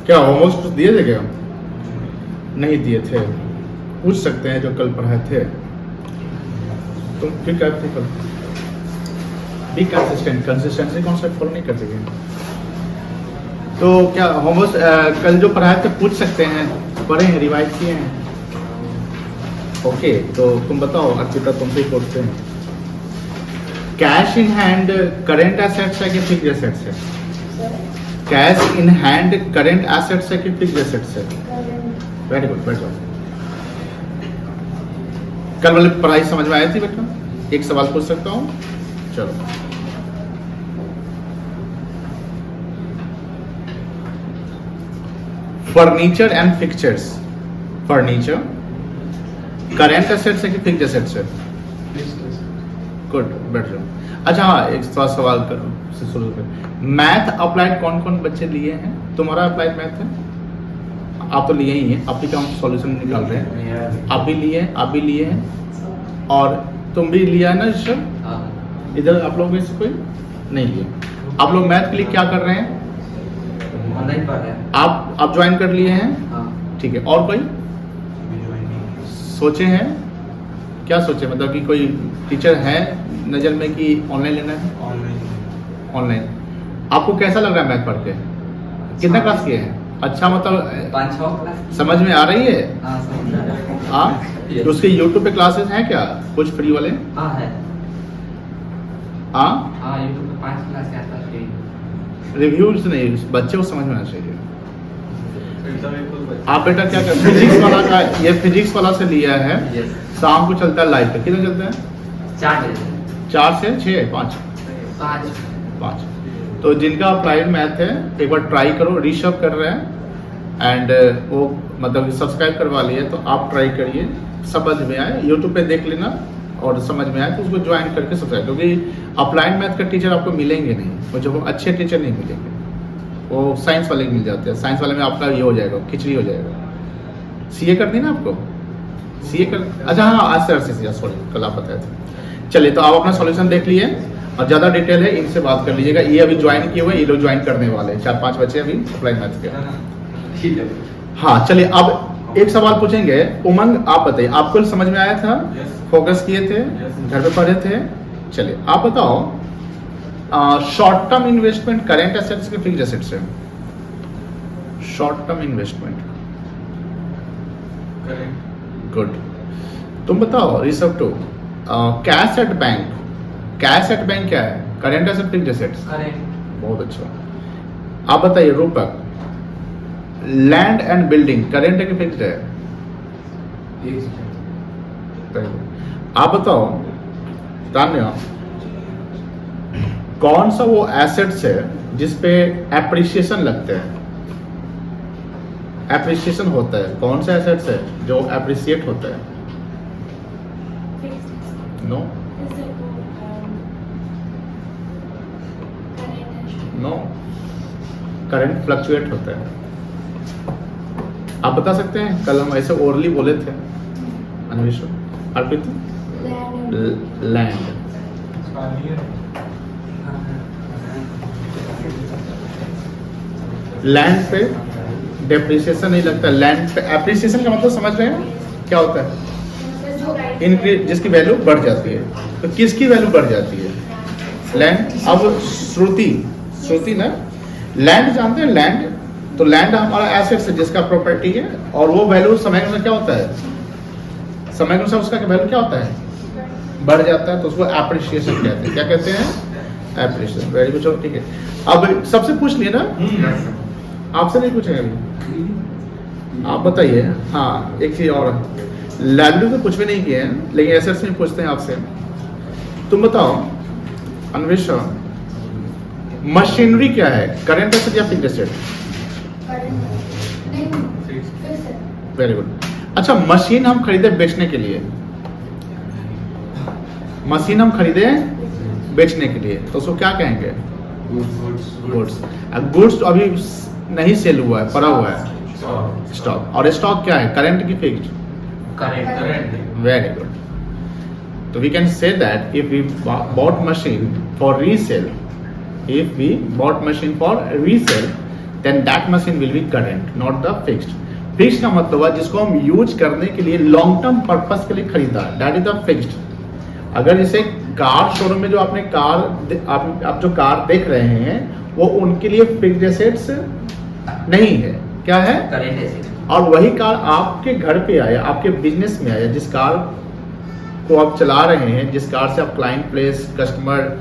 क्या होमवर्क दिए थे क्या? नहीं दिए थे, पूछ सकते हैं जो कल पढ़ाए थे। तुम फिर क्या थे कल? Be consistent, consistency concept follow नहीं करते क्या? तो क्या होमवर्क कल जो पढ़ाए थे पूछ सकते हैं, पढ़े हैं, रिवाइज किए हैं? ओके, तो तुम बताओ, अर्पिता तुमसे ही पूछते हैं। Cash in hand current assets है कि फिक्स्ड एसेट्स है? Cash in hand current assets है कि फिक्स्ड एसेट्स है? वेरी गुड, बैठ जाओ। कल वाली पढ़ाई समझ में आई थी बेटा? एक सवाल पूछ सकता हूँ? चलो, furniture and fixtures, furniture current assets है कि फिक्स्ड एसेट्स है? गुड, बैठ जाओ। अच्छा हाँ, एक सवाल करो से शुरू कर। मैथ अप्लाइड कौन कौन बच्चे लिए हैं? तुम्हारा अप्लाइड मैथ है? आप तो लिए ही हैं, आप ही का हम सॉल्यूशन निकाल रहे हैं। आप भी लिए हैं, आप भी लिए हैं, और तुम भी लिया है ना सर? इधर आप लोग में से कोई नहीं लिए? आप लोग मैथ के लिए क्या कर रहे हैं? ऑनलाइन पढ़ रहे हैं। आप ज्वाइन कर लिए हैं? ठीक है, और कोई सोचे हैं? क्या सोचे, मतलब कि कोई टीचर है नज़र में कि ऑनलाइन लेना है? ऑनलाइन। आपको कैसा लग रहा है मैथ पढ़ के? कितना क्लास किए हैं? अच्छा, मतलब 5-6 क्लास समझ में आ रही है? हाँ, Yes. तो उसके यूट्यूब पे क्लासेस हैं क्या, कुछ फ्री वाले? हाँ है। हाँ, यूट्यूब पे 5 क्लास के आसपास फ्री। रिव्यूज नहीं, बच्चे को समझ में आना चाहिए। आप बेटा क्या कर, फिजिक्स वाला का, ये फिजिक्स वाला से लिया है, यस। शाम को चलता है लाइव पे। कितना चलता है? 4 बजे 4 से 6, 5? 5। तो जिनका अप्लाइड मैथ है एक बार ट्राई करो, रीशअप कर रहे हैं एंड वो मतलब सब्सक्राइब करवा लिए, तो आप ट्राई करिए, समझ में आए यूट्यूब पे देख लेना, और समझ में आए तो उसको ज्वाइन करके सब्सक्राइब, क्योंकि अप्लाइड मैथ का टीचर आपको मिलेंगे नहीं, वो जो अच्छे टीचर नहीं मिलेंगे, वो साइंस वाले मिल जाते हैं। साइंस वाले में आपका ये हो जाएगा, खिचड़ी हो जाएगा। सीए कर दी ना आपको? सीए कर, अच्छा हाँ, आज से आरसीसी, सॉरी कल आप बताए थे। चलिए, तो आप अपना सॉल्यूशन देख लिए, और ज़्यादा डिटेल है इनसे बात कर लीजिएगा। ये अभी ज्वाइन किए हुए, ये लोग ज्वाइन करने वाले हैं, 4-5 बच्चे अभी अप्लाइड मैथ के। ठीक है। हाँ चलिए, अब एक सवाल पूछेंगे। उमंग, आप बताइए, आपको समझ में आया था? फोकस किए थे? घर पे पढ़े थे? चलिए, आप बताओ, short term investment current assets के फिक्स्ड एसेट्स है? Short term investment good. तुम बताओ Rishabh too, cash at bank, cash at bank क्या है? Current asset, fixed assets? बहुत अच्छा। आप बताइए रूपक, लैंड एंड बिल्डिंग करेंट है कि फिक्स्ड है? आप बताओ तान्या, कौन सा वो एसेट्स है जिसपे एप्रिसिएशन लगते हैं? एप्रिसिएशन होता है, कौन सा एसेट्स है जो एप्रिसिएट होता है? नो नो, करंट फ्लक्चुएट होता है। आप बता सकते हैं? कल हम ऐसे ओरली बोले थे। अन्वेषण, अर्पित, लैंड। लैंड पे डेप्रिसिएशन नहीं लगता, लैंड पे एप्रिसिएशन का मतलब समझ रहे हैं क्या होता है? इंक्रीज, जिसकी वैल्यू बढ़ जाती है। तो किसकी वैल्यू बढ़ जाती है? लैंड। अब श्रुति ना, लैंड जानते हैं? लैंड, तो लैंड हमारा एसेट है जिसका प्रॉपर्टी है, और वो वैल्यू समय के अनुसार क्या होता है? समय के अनुसार उसका वैल्यू क्या होता है? बढ़ जाता है, तो उसको एप्रिसिएशन कहते हैं। क्या कहते हैं? एप्रिसिएशन। वेरी गुड, चलो ठीक है। अब सबसे पूछ लिए ना, आपसे नहीं पूछेंगे अभी। आप बताइए। हाँ, एक चीज और, लाइबिलिटी तो कुछ भी नहीं किए हैं, लेकिन एसेट्स में पूछते हैं आपसे। तुम बताओ अन्वेषण, मशीनरी क्या है? करेंट एसेट या फिक्स्ड एसेट? Very good. अच्छा, मशीन हम खरीदे बेचने के लिए, मशीन हम खरीदे बेचने के लिए, तो उसको क्या कहेंगे? गुड्स। गुड्स तो अभी नहीं सेल हुआ है, पड़ा हुआ है, स्टॉक। और स्टॉक क्या है? करेंट की फिक्स्ड? करेंट। Very good. तो we can say that if we bought machine for resale, if we bought machine for resale, then that machine will be current, not the fixed. Fixed का मतलब है जिसको हम use करने के लिए long term purpose के लिए खरीदा है, दैट इज द फिक्स्ड। अगर जैसे कार शोरूम में जो आपने कार आप जो कार देख रहे हैं वो उनके लिए फिक्स्ड एसेट्स नहीं है, क्या है, करेंट एसेट। और वही कार आपके घर पे आया, आपके बिजनेस में आया, जिस कार को आप चला रहे हैं, जिस कार से आप client place, customer,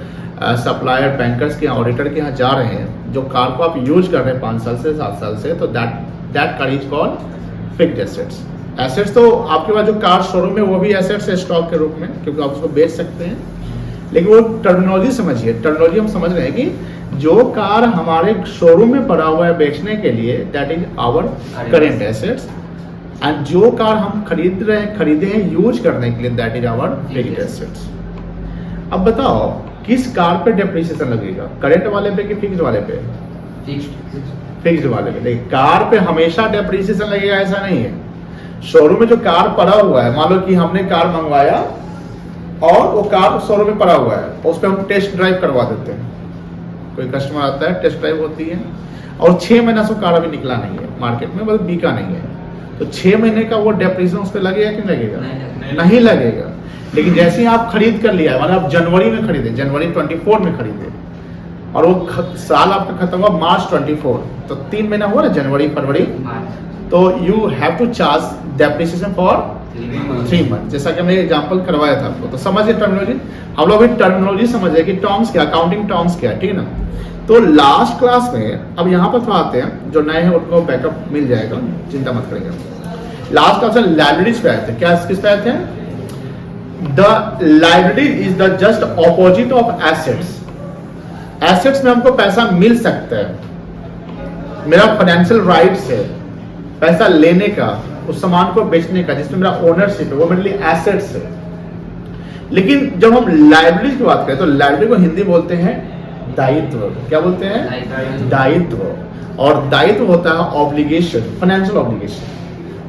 supplier, bankers के यहाँ, ऑडिटर के यहाँ जा रहे हैं, जो कार को आप यूज कर रहे हैं 5 साल से 7 साल से, तो that car is called fixed assets. Assets तो आपके पास जो कार शोरूम है वो भी एसेट्स है स्टॉक के रूप में, क्योंकि आप उसको बेच सकते हैं, लेकिन वो टर्मिनोलॉजी समझिए। टर्मिनोलॉजी हम समझ रहे हैं कि जो कार हमारे शोरूम में पड़ा हुआ है बेचने के लिए, that is our current assets, and जो कार हम खरीदे हैं यूज करने के लिए, that is our fixed assets. अब बताओ किस कार पे डेप्रिसिएशन लगेगा, करेंट वाले पे कि फिक्स्ड वाले पे? फिक्स्ड वाले पे। देखिए कार पे हमेशा डेप्रिसिएशन लगेगा ऐसा नहीं है। शोरूम में जो कार पड़ा हुआ है, मान लो कि हमने कार मंगवाया और वो कार शोरूम में पड़ा हुआ है, उस पर हम टेस्ट ड्राइव करवा देते हैं। कोई कस्टमर आता है, टेस्ट ड्राइव होती है, और 6 महीना से कार अभी निकला नहीं है मार्केट में, मतलब बिका नहीं है, तो 6 महीने का वो डेप्रिसिएशन उस पर लगेगा कि लगेगा? नहीं लगेगा। लेकिन जैसे ही आप खरीद कर लिया, मतलब आप जनवरी में खरीदे, जनवरी 24 में खरीदे, और वो साल आपका खत्म हुआ मार्च 24, तो 3 महीना हुआ ना, जनवरी फरवरी, तो you have to charge depreciation for 3 month. जैसा कि हमने एग्जांपल करवाया था आपको, तो समझिए टर्मिनोलॉजी। हम लोग भी टर्मिनोलॉजी समझे कि टर्म्स क्या, अकाउंटिंग टर्म्स क्या, ठीक है ना। तो लास्ट क्लास में, अब यहाँ पर थोड़ा आते हैं, जो नए हैं उनको बैकअप मिल जाएगा, चिंता मत करिएगा। लास्ट क्लास में लायबिलिटीज पे आए थे, क्या किस पे आए थे? The liability is the just opposite of assets. Assets में हमको पैसा मिल सकता है, मेरा फाइनेंशियल राइट्स है पैसा लेने का, उस सामान को बेचने का, जिसमें मेरा ओनरशिप है, वो मेरे लिए एसेट्स है। लेकिन जब हम लायबिलिटी की बात करें तो लायबिलिटी को हिंदी बोलते हैं दायित्व। क्या बोलते हैं? दायित्व। और दायित्व होता है ऑब्लिगेशन, फाइनेंशियल ऑब्लिगेशन।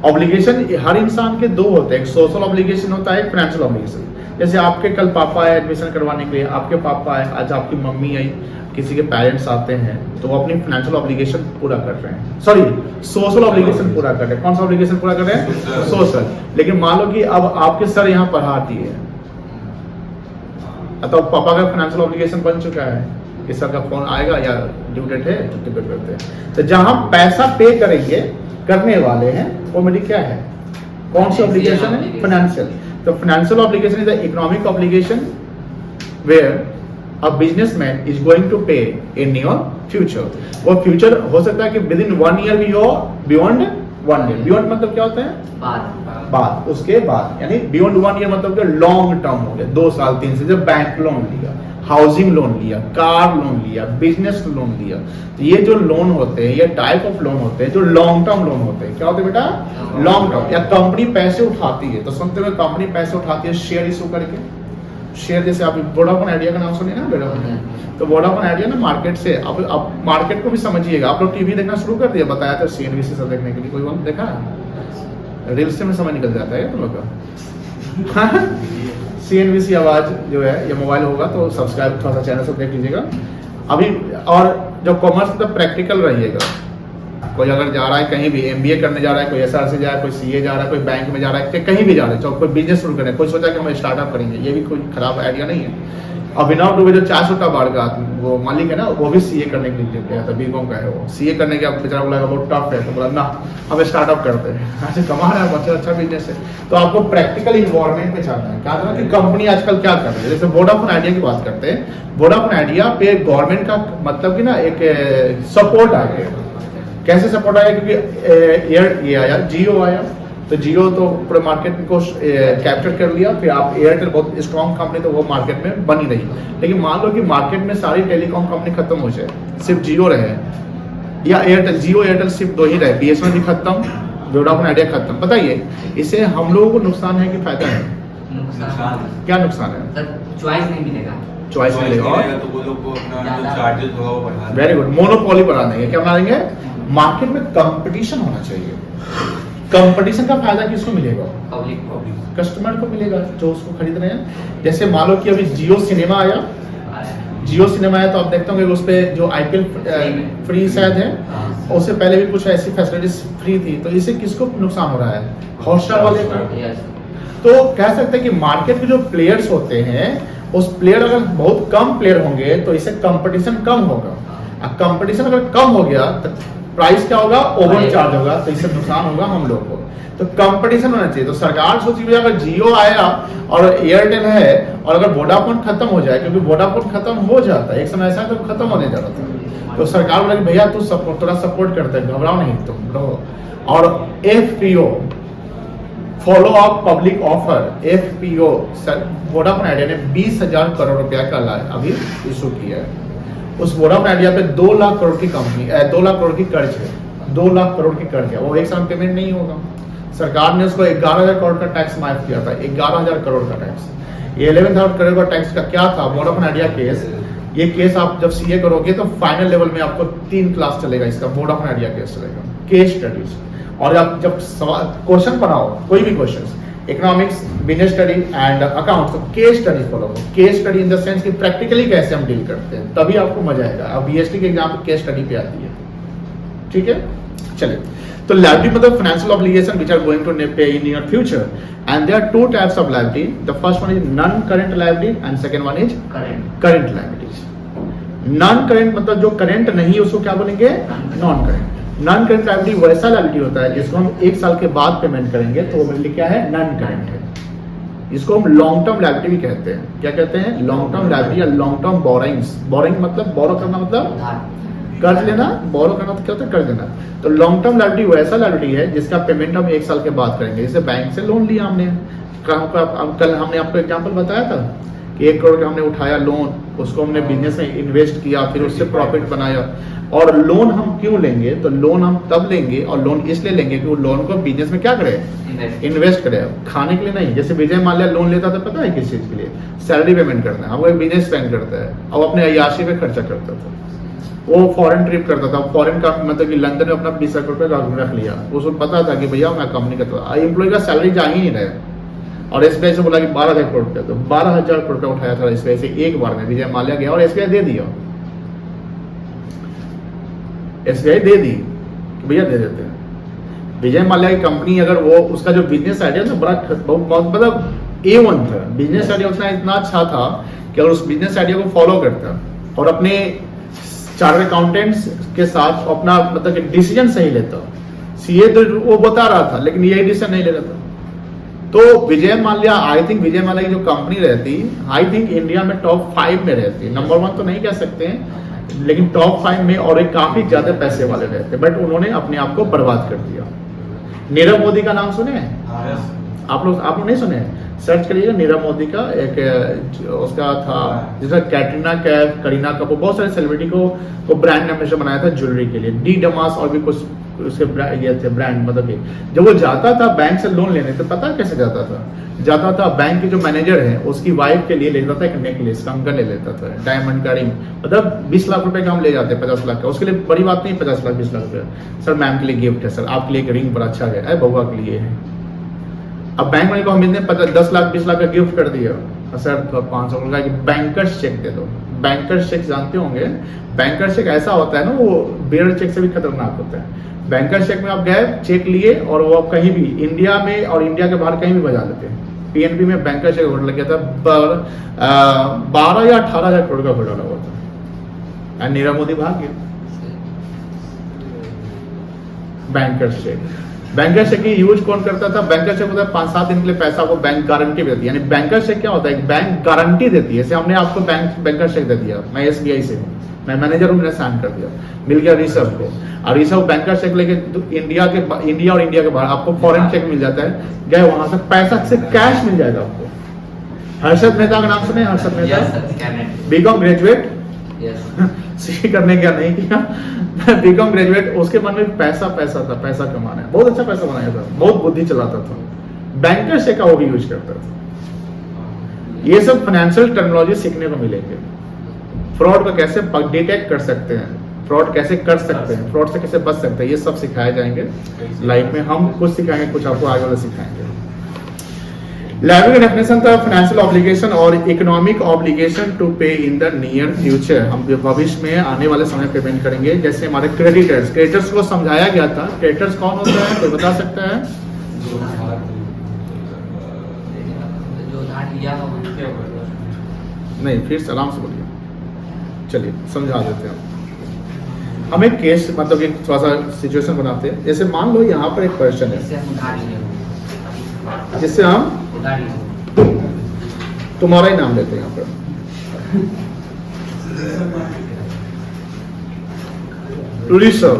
ऑब्लिगेशन हर इंसान के 2 होते हैं, एक सोशल ऑब्लिगेशन होता है, एक फाइनेंशियल ऑब्लिगेशन। जैसे आपके कल पापा आए एडमिशन करवाने के लिए, आपके पापा आए, आज आपकी मम्मी आई, किसी के पेरेंट्स आते हैं, तो वो अपनी फाइनेंशियल ऑब्लिगेशन पूरा कर रहे हैं, सॉरी सोशल ऑब्लिगेशन पूरा कर रहे हैं। कौन सा ऑब्लिगेशन पूरा कर रहे हैं? सोशल। लेकिन मान लो कि अब आपके सर यहाँ पढ़ाती है, तो पापा का फाइनेंशियल ऑब्लिगेशन बन चुका है कि सर का फोन आएगा या ड्यू डेट है, छुट्टी पे करते हैं। तो जहां पैसा पे करेंगे, करने वाले हैं, वो मेरी क्या है, कौन सी ऑब्लिगेशन है? फाइनेंशियल। तो financial obligation is the economic obligation where a businessman is going to pay in your future. वो फ्यूचर हो सकता है कि विद इन 1 ईयर भी हो, बियॉन्ड 1 ईयर। बियॉन्ड मतलब क्या होता है? बाद, उसके बाद, यानी बियॉन्ड 1 ईयर मतलब लॉन्ग टर्म हो गया, 2 साल 3 साल। जब बैंक लोन लिया, हाउसिंग लोन लिया, कार लोन लिया, बिजनेस लोन लिया, तो ये जो लोन होते हैं, ये टाइप ऑफ लोन होते हैं जो लॉन्ग टर्म लोन होते हैं। क्या होते हैं बेटा? Long term. या कंपनी पैसे उठाती है, तो सुनते हुए कंपनी पैसे उठाती है शेयर इशू करके। शेयर जैसे आप वोडाफोन आइडिया का नाम सुनिए ना, वोडाफोन, तो वोडाफोन आइडिया ना मार्केट से, अब मार्केट को भी समझिएगा। आप लोग टीवी देखना शुरू कर दिया, बताया था सीएनबीसी सब देखने के लिए, कोई वक्त देखा? रील्स से में समय निकल जाता है तुम लोग का। सीएनबीसी आवाज जो है, ये मोबाइल होगा तो सब्सक्राइब थोड़ा सा चैनल सब देख लीजिएगा अभी। और जब कॉमर्स तो प्रैक्टिकल रहिएगा। कोई अगर जा रहा है कहीं भी, एमबीए करने जा रहा है, कोई एसआरसी जा रहा है, कोई सीए जा रहा है, कोई बैंक में जा रहा है, कहीं भी जा रहा है, कोई बिजनेस शुरू करें, कोई सोचा कि हम स्टार्टअप करेंगे, ये भी कोई खराब आइडिया नहीं है। अभिनव दुबे जो 400 बार का वो मालिक है ना, वो भी सीए करने के लिए गया था, बीकॉम का है वो। सीए करने के अब बेचारा बोला बहुत टफ है, तो बोला ना हम स्टार्टअप करते हैं, ऐसे कमा रहा है बच्चा, अच्छा बिजनेस है। तो आपको प्रैक्टिकल इन्वायरमेंट पे चाहना है। कहा था कि कंपनी आजकल क्या कर रही है, जैसे वोडाफोन आइडिया की बात करते हैं, वोडाफोन आइडिया पे गवर्नमेंट का मतलब कि ना एक सपोर्ट आ गया। कैसे सपोर्ट आया? क्योंकि ये आया, जियो आया, तो जियो तो पूरे मार्केट को कैप्चर कर लिया। फिर आप एयरटेल, बहुत स्ट्रॉन्ग कंपनी, तो वो मार्केट में बनी रही। लेकिन मान लो कि मार्केट में सारी टेलीकॉम कंपनी खत्म हो जाए, सिर्फ जियो रहे, या एयरटेल, जियो एयरटेल सिर्फ 2 ही रहे, बीएसएनएल भी खत्म, वोडाफोन आइडिया खत्म। बताइए इससे हम लोगों को नुकसान है कि फायदा है? क्या नुकसान है? चॉइस नहीं मिलेगा। चॉइस मिलेगा, और तो वो लोग को अपना जो चार्जेस होगा वो बढ़ा वेरी गुड, मोनोपोली बढ़ा देंगे। क्या बना देंगे? मार्केट में कंपटीशन होना चाहिए। कंपटीशन का फायदा किसको मिलेगा? पब्लिक कस्टमर को मिलेगा जो उसको खरीद रहे हैं। जैसे मान लो कि अभी जियो सिनेमा आया, जियो सिनेमा है तो आप देखते होंगे उस पर जो आईपीएल फ्री शायद है, उससे पहले भी कुछ ऐसी फैसिलिटीज फ्री थी, तो इससे किसको नुकसान हो रहा है? हॉटस्टार वाले को। तो कह सकते हैं कि मार्केट के जो प्लेयर्स होते हैं, उस प्लेयर अगर बहुत कम प्लेयर होंगे तो इससे कंपटीशन कम होगा, और कंपटीशन अगर कम हो गया तो प्राइस क्या होगा? ओवर चार्ज होगा, तो इससे नुकसान होगा हम लोग को। तो कंपटीशन होना चाहिए। तो सरकार सोची हुई अगर जियो आया और एयरटेल है और अगर वोडाफोन खत्म हो जाए, क्योंकि वोडाफोन खत्म हो जाता है, एक समय ऐसा है तो खत्म होने जा रहा था, तो सरकार बोला कि भैया तू थोड़ा सपोर्ट करते हैं, घबराओ नहीं तुम रहो। और FPO, follow up public offer, FPO, Vodafone idea ने 20,000 करोड़ रुपया का अभी इशू किया है। उस वोडाफोन आइडिया पे 2 लाख करोड़ की कंपनी 2 लाख करोड़ की कर्ज है, 2 लाख करोड़ की कर्ज है, वो एक साल पेमेंट नहीं होगा। सरकार ने उसको 11,000 करोड़ का टैक्स माफ किया था, 11,000 करोड़ का टैक्स। ये 11,000 करोड़ का टैक्स का क्या था? Vodafone idea case. ये केस आप जब सीए करोगे तो फाइनल लेवल में आपको 3 क्लास चलेगा, इसका वोडाफोन आइडिया केस चलेगा, केस स्टडीज। और आप जब क्वेश्चन बनाओ, कोई भी question, economics, business study and account, तो केस स्टडी फॉलो करो। Case study in the sense कि प्रैक्टिकली कैसे हम डील करते हैं, तभी आपको मजा आएगा। अब बीएसटी के एग्जाम पे केस स्टडी पे आती है, ठीक है। चलिए, तो liability मतलब financial obligation which are going to pay in near future, and there are 2 types of liability. The first one is non-current liability and second one is current liabilities. Non-current मतलब जो current नहीं है उसको क्या बोलेंगे? Non-current. Non-current liability वैसा liability होता है जिसको हम 1 साल के बाद पेमेंट करेंगे, तो वो लिखा है non-current है। इसको हम लॉन्ग टर्म लायबिलिटी भी कहते हैं। क्या कहते हैं? लॉन्ग टर्म लायबिलिटी या लॉन्ग टर्म बोरिंग्स। बोरिंग मतलब बोरो करना, मतलब कर्ज लेना। बोरो करना तो क्या होता है? कर्ज लेना। तो लॉन्ग टर्म लायबिलिटी वैसा लायबिलिटी है जिसका पेमेंट हम 1 साल के बाद करेंगे। जैसे बैंक से लोन लिया हमने, कल हमने आपको एग्जांपल बताया था कि 1 करोड़ का हमने उठाया लोन, उसको हमने बिजनेस में इन्वेस्ट किया, फिर उससे प्रॉफिट बनाया। और लोन हम क्यों लेंगे? तो लोन हम तब लेंगे, और लोन इसलिए लेंगे कि वो लोन को बिजनेस में क्या करे? इन्वेस्ट करे, खाने के लिए नहीं। जैसे विजय माल्या लोन लेता था, पता है किस चीज के लिए? सैलरी पेमेंट करना है। अब वो एक बिजनेस स्पेंड करता है और अपने अय्याशी पे खर्चा करता था। वो फॉरेन ट्रिप करता था, फॉरेन का मतलब कि लंदन में अपना 20 लाख रुपए रख लिया। उसको पता था कि भैया मैं कंपनी का एम्प्लॉय का सैलरी जा ही नहीं रहे, और एसबीआई से बोला कि 12,000 करोड़ रुपया, तो 12,000 करोड़ रुपया उठाया था एसबीआई से एक बार में। विजय माल्या गया और एसबीआई दे दिया, एसबीआई दे दी कि भैया दे देते हैं। विजय माल्या की कंपनी, अगर वो उसका जो बिजनेस आइडिया था बड़ा मतलब A1 था, बिजनेस आइडिया उसका इतना अच्छा था कि अगर उस बिजनेस आइडिया को फॉलो करता और अपने चार्टर्ड अकाउंटेंट्स के साथ अपना मतलब कि डिसीजन सही लेता, सीए तो वो बता रहा था लेकिन यही डिसीजन नहीं ले रहा था, तो विजय माल्या, आई थिंक विजय माल्या की जो कंपनी रहती, आई थिंक इंडिया में टॉप 5 में रहती। नंबर 1 तो नहीं कह सकते हैं, लेकिन टॉप 5 में, और एक काफी ज्यादा पैसे वाले रहते, बट उन्होंने अपने आप को बर्बाद कर दिया। नीरव मोदी का नाम सुने? आप लोग नहीं सुने? सर्च करिएगा नीरव मोदी का। एक उसका था जिसका कैटरीना कैफ, करीना कपूर, बहुत सारे सेलिब्रिटी को ब्रांड एम्बेसडर बनाया था ज्वेलरी के लिए। डी डमास और भी कुछ उसके ये थे ब्रांड, मतलब कि जब वो जाता था बैंक से लोन लेने, तो पता कैसे जाता था? जाता था बैंक के जो मैनेजर है उसकी वाइफ के लिए लेता था एक नेकलेस, कंगन ले लेता था, डायमंड का रिंग, मतलब 20 लाख रुपए का हम ले जाते हैं, 50 लाख का। उसके लिए बड़ी बात नहीं, 50 लाख 20 लाख रुपया। सर मैम के लिए गिफ्ट है, सर आपके लिए एक रिंग बड़ा अच्छा है, बउआ के लिए है। अब बैंक वाले को हम इतने 10 लाख 20 लाख का गिफ्ट कर दिया, सर 500 का बैंकर्स चेक दे दो। बैंकर्स चेक जानते होंगे, बैंकर्स चेक ऐसा होता है ना, वो बेयर चेक से भी खतरनाक होता है। बैंकर्स चेक में आप गए, चेक लिए, और वो आप कहीं भी इंडिया में और इंडिया के बाहर कहीं भी बजा लेते हैं। पीएनबी में बैंकर्स चेक घोटाला लग गया था, 12 या 18,000 करोड़ का घोटाला हुआ था, और नीरव मोदी भाग गया। बैंकर्स चेक, बैंकर्स चेक की यूज कौन करता था? बैंकर्स चेक होता है 5-7 दिन के लिए पैसा को बैंक गारंटी देती है। यानी बैंकर्स चेक क्या होता है? बैंक गारंटी देती है। जैसे हमने आपको बैंकर्स चेक दे दिया, मैं एसबीआई से हूँ, मैं मैनेजर हूँ, मैंने साइन कर दिया, मिल गया रिसर्व को, और रिसर्व बैंकर्स चेक लेके इंडिया और इंडिया के बाहर आपको फॉरेन चेक मिल जाता है, गए वहां से पैसा से कैश मिल जाएगा आपको। हर्षद मेहता का नाम सुने? हर्षद मेहता बीकॉम ग्रेजुएट, सी करने क्या नहीं किया, बीकॉम ग्रेजुएट, उसके मन में पैसा था, पैसा कमाना है, बहुत अच्छा पैसा बनाया था, बहुत बुद्धि चलाता था, बैंकर्स चेक का वो भी यूज करता था। ये सब फाइनेंशियल टर्मिनोलॉजी सीखने को मिलेंगे। फ्रॉड को कैसे डिटेक्ट कर सकते हैं, फ्रॉड कैसे कर सकते हैं, फ्रॉड से कैसे बच सकते हैं, ये सब सिखाए जाएंगे लाइफ में। हम कुछ सिखाएंगे, कुछ आपको आगे वाले सिखाएंगे। लाइबिलिटी का डेफिनेशन था फाइनेंशियल ऑब्लिगेशन और economic obligation to pay in the near future, हम भविष्य में आने वाले समय पेमेंट करेंगे। जैसे हमारे क्रेडिटर्स को समझाया गया था। क्रेडिटर्स कौन होता है, कोई बता सकता है? जो उधार लिया हो नहीं, फिर से आराम से बोलिए। चलिए समझा देते हैं। हम एक केस मतलब एक थोड़ा सा सिचुएशन बनाते हैं। जैसे मान लो यहाँ पर एक पर्सन है जिससे हम उधार लिए हो, जिससे हम उधार लिए हो। तुम्हारा ही नाम लेते हैं यहाँ पर। ऋषभ,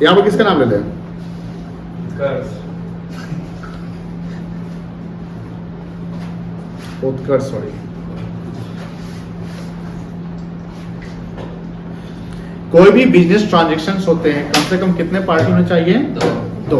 यहाँ पर किसका नाम लेते हैं? उत्कर्ष, सॉरी। कोई भी बिजनेस ट्रांजेक्शंस होते हैं कम से कम कितने पार्टी होने चाहिए? दो।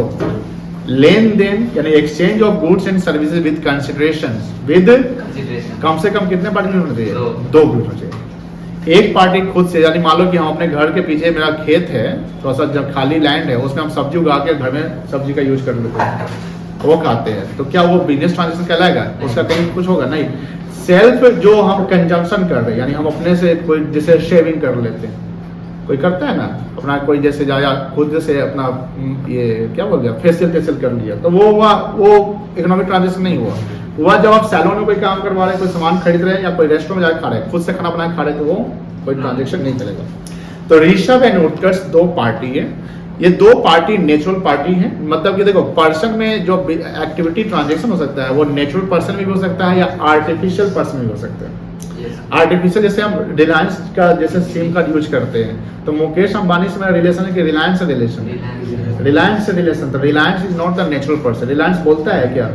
लेन देन यानी exchange of goods and services with consideration with consideration कम से कम कितने पार्टी होने चाहिए? दो। दो गुड्स होने चाहिए। एक पार्टी खुद से, यानी मान लो कि हम अपने घर के पीछे मेरा खेत है, थोड़ा सा जब खाली लैंड है उसमें हम सब्जी उगा के घर में सब्जी का यूज कर लेते हैं, वो खाते हैं, तो क्या वो बिजनेस ट्रांजेक्शन कहलाएगा? उसका कहीं कुछ होगा नहीं। सेल्फ जो हम कंजम्पशन कर रहे हैं, यानी हम अपने से कोई जैसे शेविंग कर लेते हैं, कोई करता है ना अपना, कोई जैसे जाया खुद से अपना ये क्या बोल गया फेशियल कर लिया, तो वो हुआ, वो इकोनॉमिक ट्रांजेक्शन नहीं हुआ। जब आप सैलून में कोई काम करवा रहे हैं, कोई सामान खरीद रहे हैं या कोई रेस्टोरेंट में जाकर खा रहे हैं, खुद से खाना बना के खा रहे हैं, तो वो कोई ट्रांजेक्शन नहीं चलेगा। तो ऋषभ एंड उत्कर्ष दो पार्टी है। ये दो पार्टी नेचुरल पार्टी है, मतलब कि देखो पर्सन में जो एक्टिविटी ट्रांजेक्शन हो सकता है वो नेचुरल पर्सन भी हो सकता है या आर्टिफिशियल पर्सन भी हो सकता है। आर्टिफिशियल जैसे हम रिलायंस का जैसे सिम कार्ड यूज करते हैं, तो मुकेश अंबानी से मेरा रिलेशन है कि रिलायंस से रिलेशन, रिलायंस से रिलेशन, तो Reliance is not the natural person. Reliance बोलता है क्या?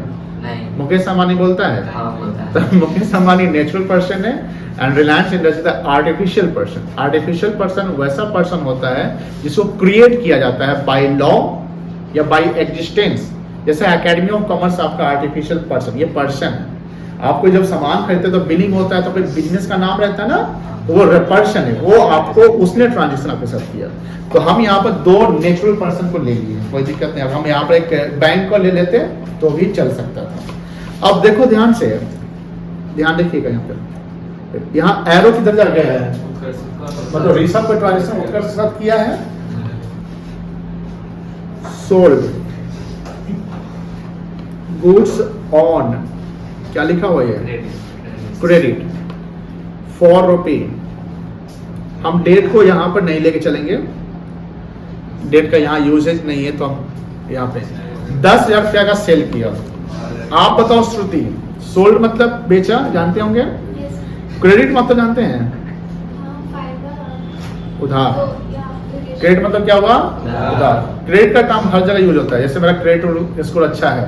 नहीं, मुकेश अंबानी बोलता है? हाँ बोलता है। तो मुकेश अंबानी नेचुरल पर्सन है and Reliance industry the artificial person. Artificial person वैसा पर्सन होता है जिसको क्रिएट किया जाता है बाय लॉ या बाय एग्जिस्टेंस। जैसे एकेडमी ऑफ कॉमर्स आपका आर्टिफिशियल पर्सन, ये पर्सन है। आपको जब सामान खरीदते तो बिलिंग होता है, तो कोई बिजनेस का नाम रहता है ना, तो वो पर्सन है, वो आपको उसने ट्रांजेक्शन आपके साथ किया। तो हम यहाँ पर दो नेचुरल पर्सन को ले लिए, कोई दिक्कत नहीं। अब हम यहाँ पर एक बैंक को ले लेते तो भी चल सकता था। अब देखो ध्यान से, ध्यान देखिएगा यहाँ पर, यहाँ एरो किधर जा गया है, मतलब ऋषभ को ट्रांजेक्शन उत्कर्ष के साथ किया है। सोल्ड गुड्स ऑन, क्या लिखा हुआ है? क्रेडिट ₹4। हम डेट को यहां पर नहीं लेके चलेंगे, डेट का यहां यूजेज नहीं है, तो हम यहाँ पे 10,000 रुपया का सेल किया। आप बताओ श्रुति, सोल्ड मतलब बेचा, जानते होंगे? क्रेडिट मतलब जानते हैं? उधार। क्रेडिट मतलब क्या हुआ? उधार। क्रेडिट का काम हर जगह यूज होता है। जैसे मेरा क्रेडिट स्कोर अच्छा है,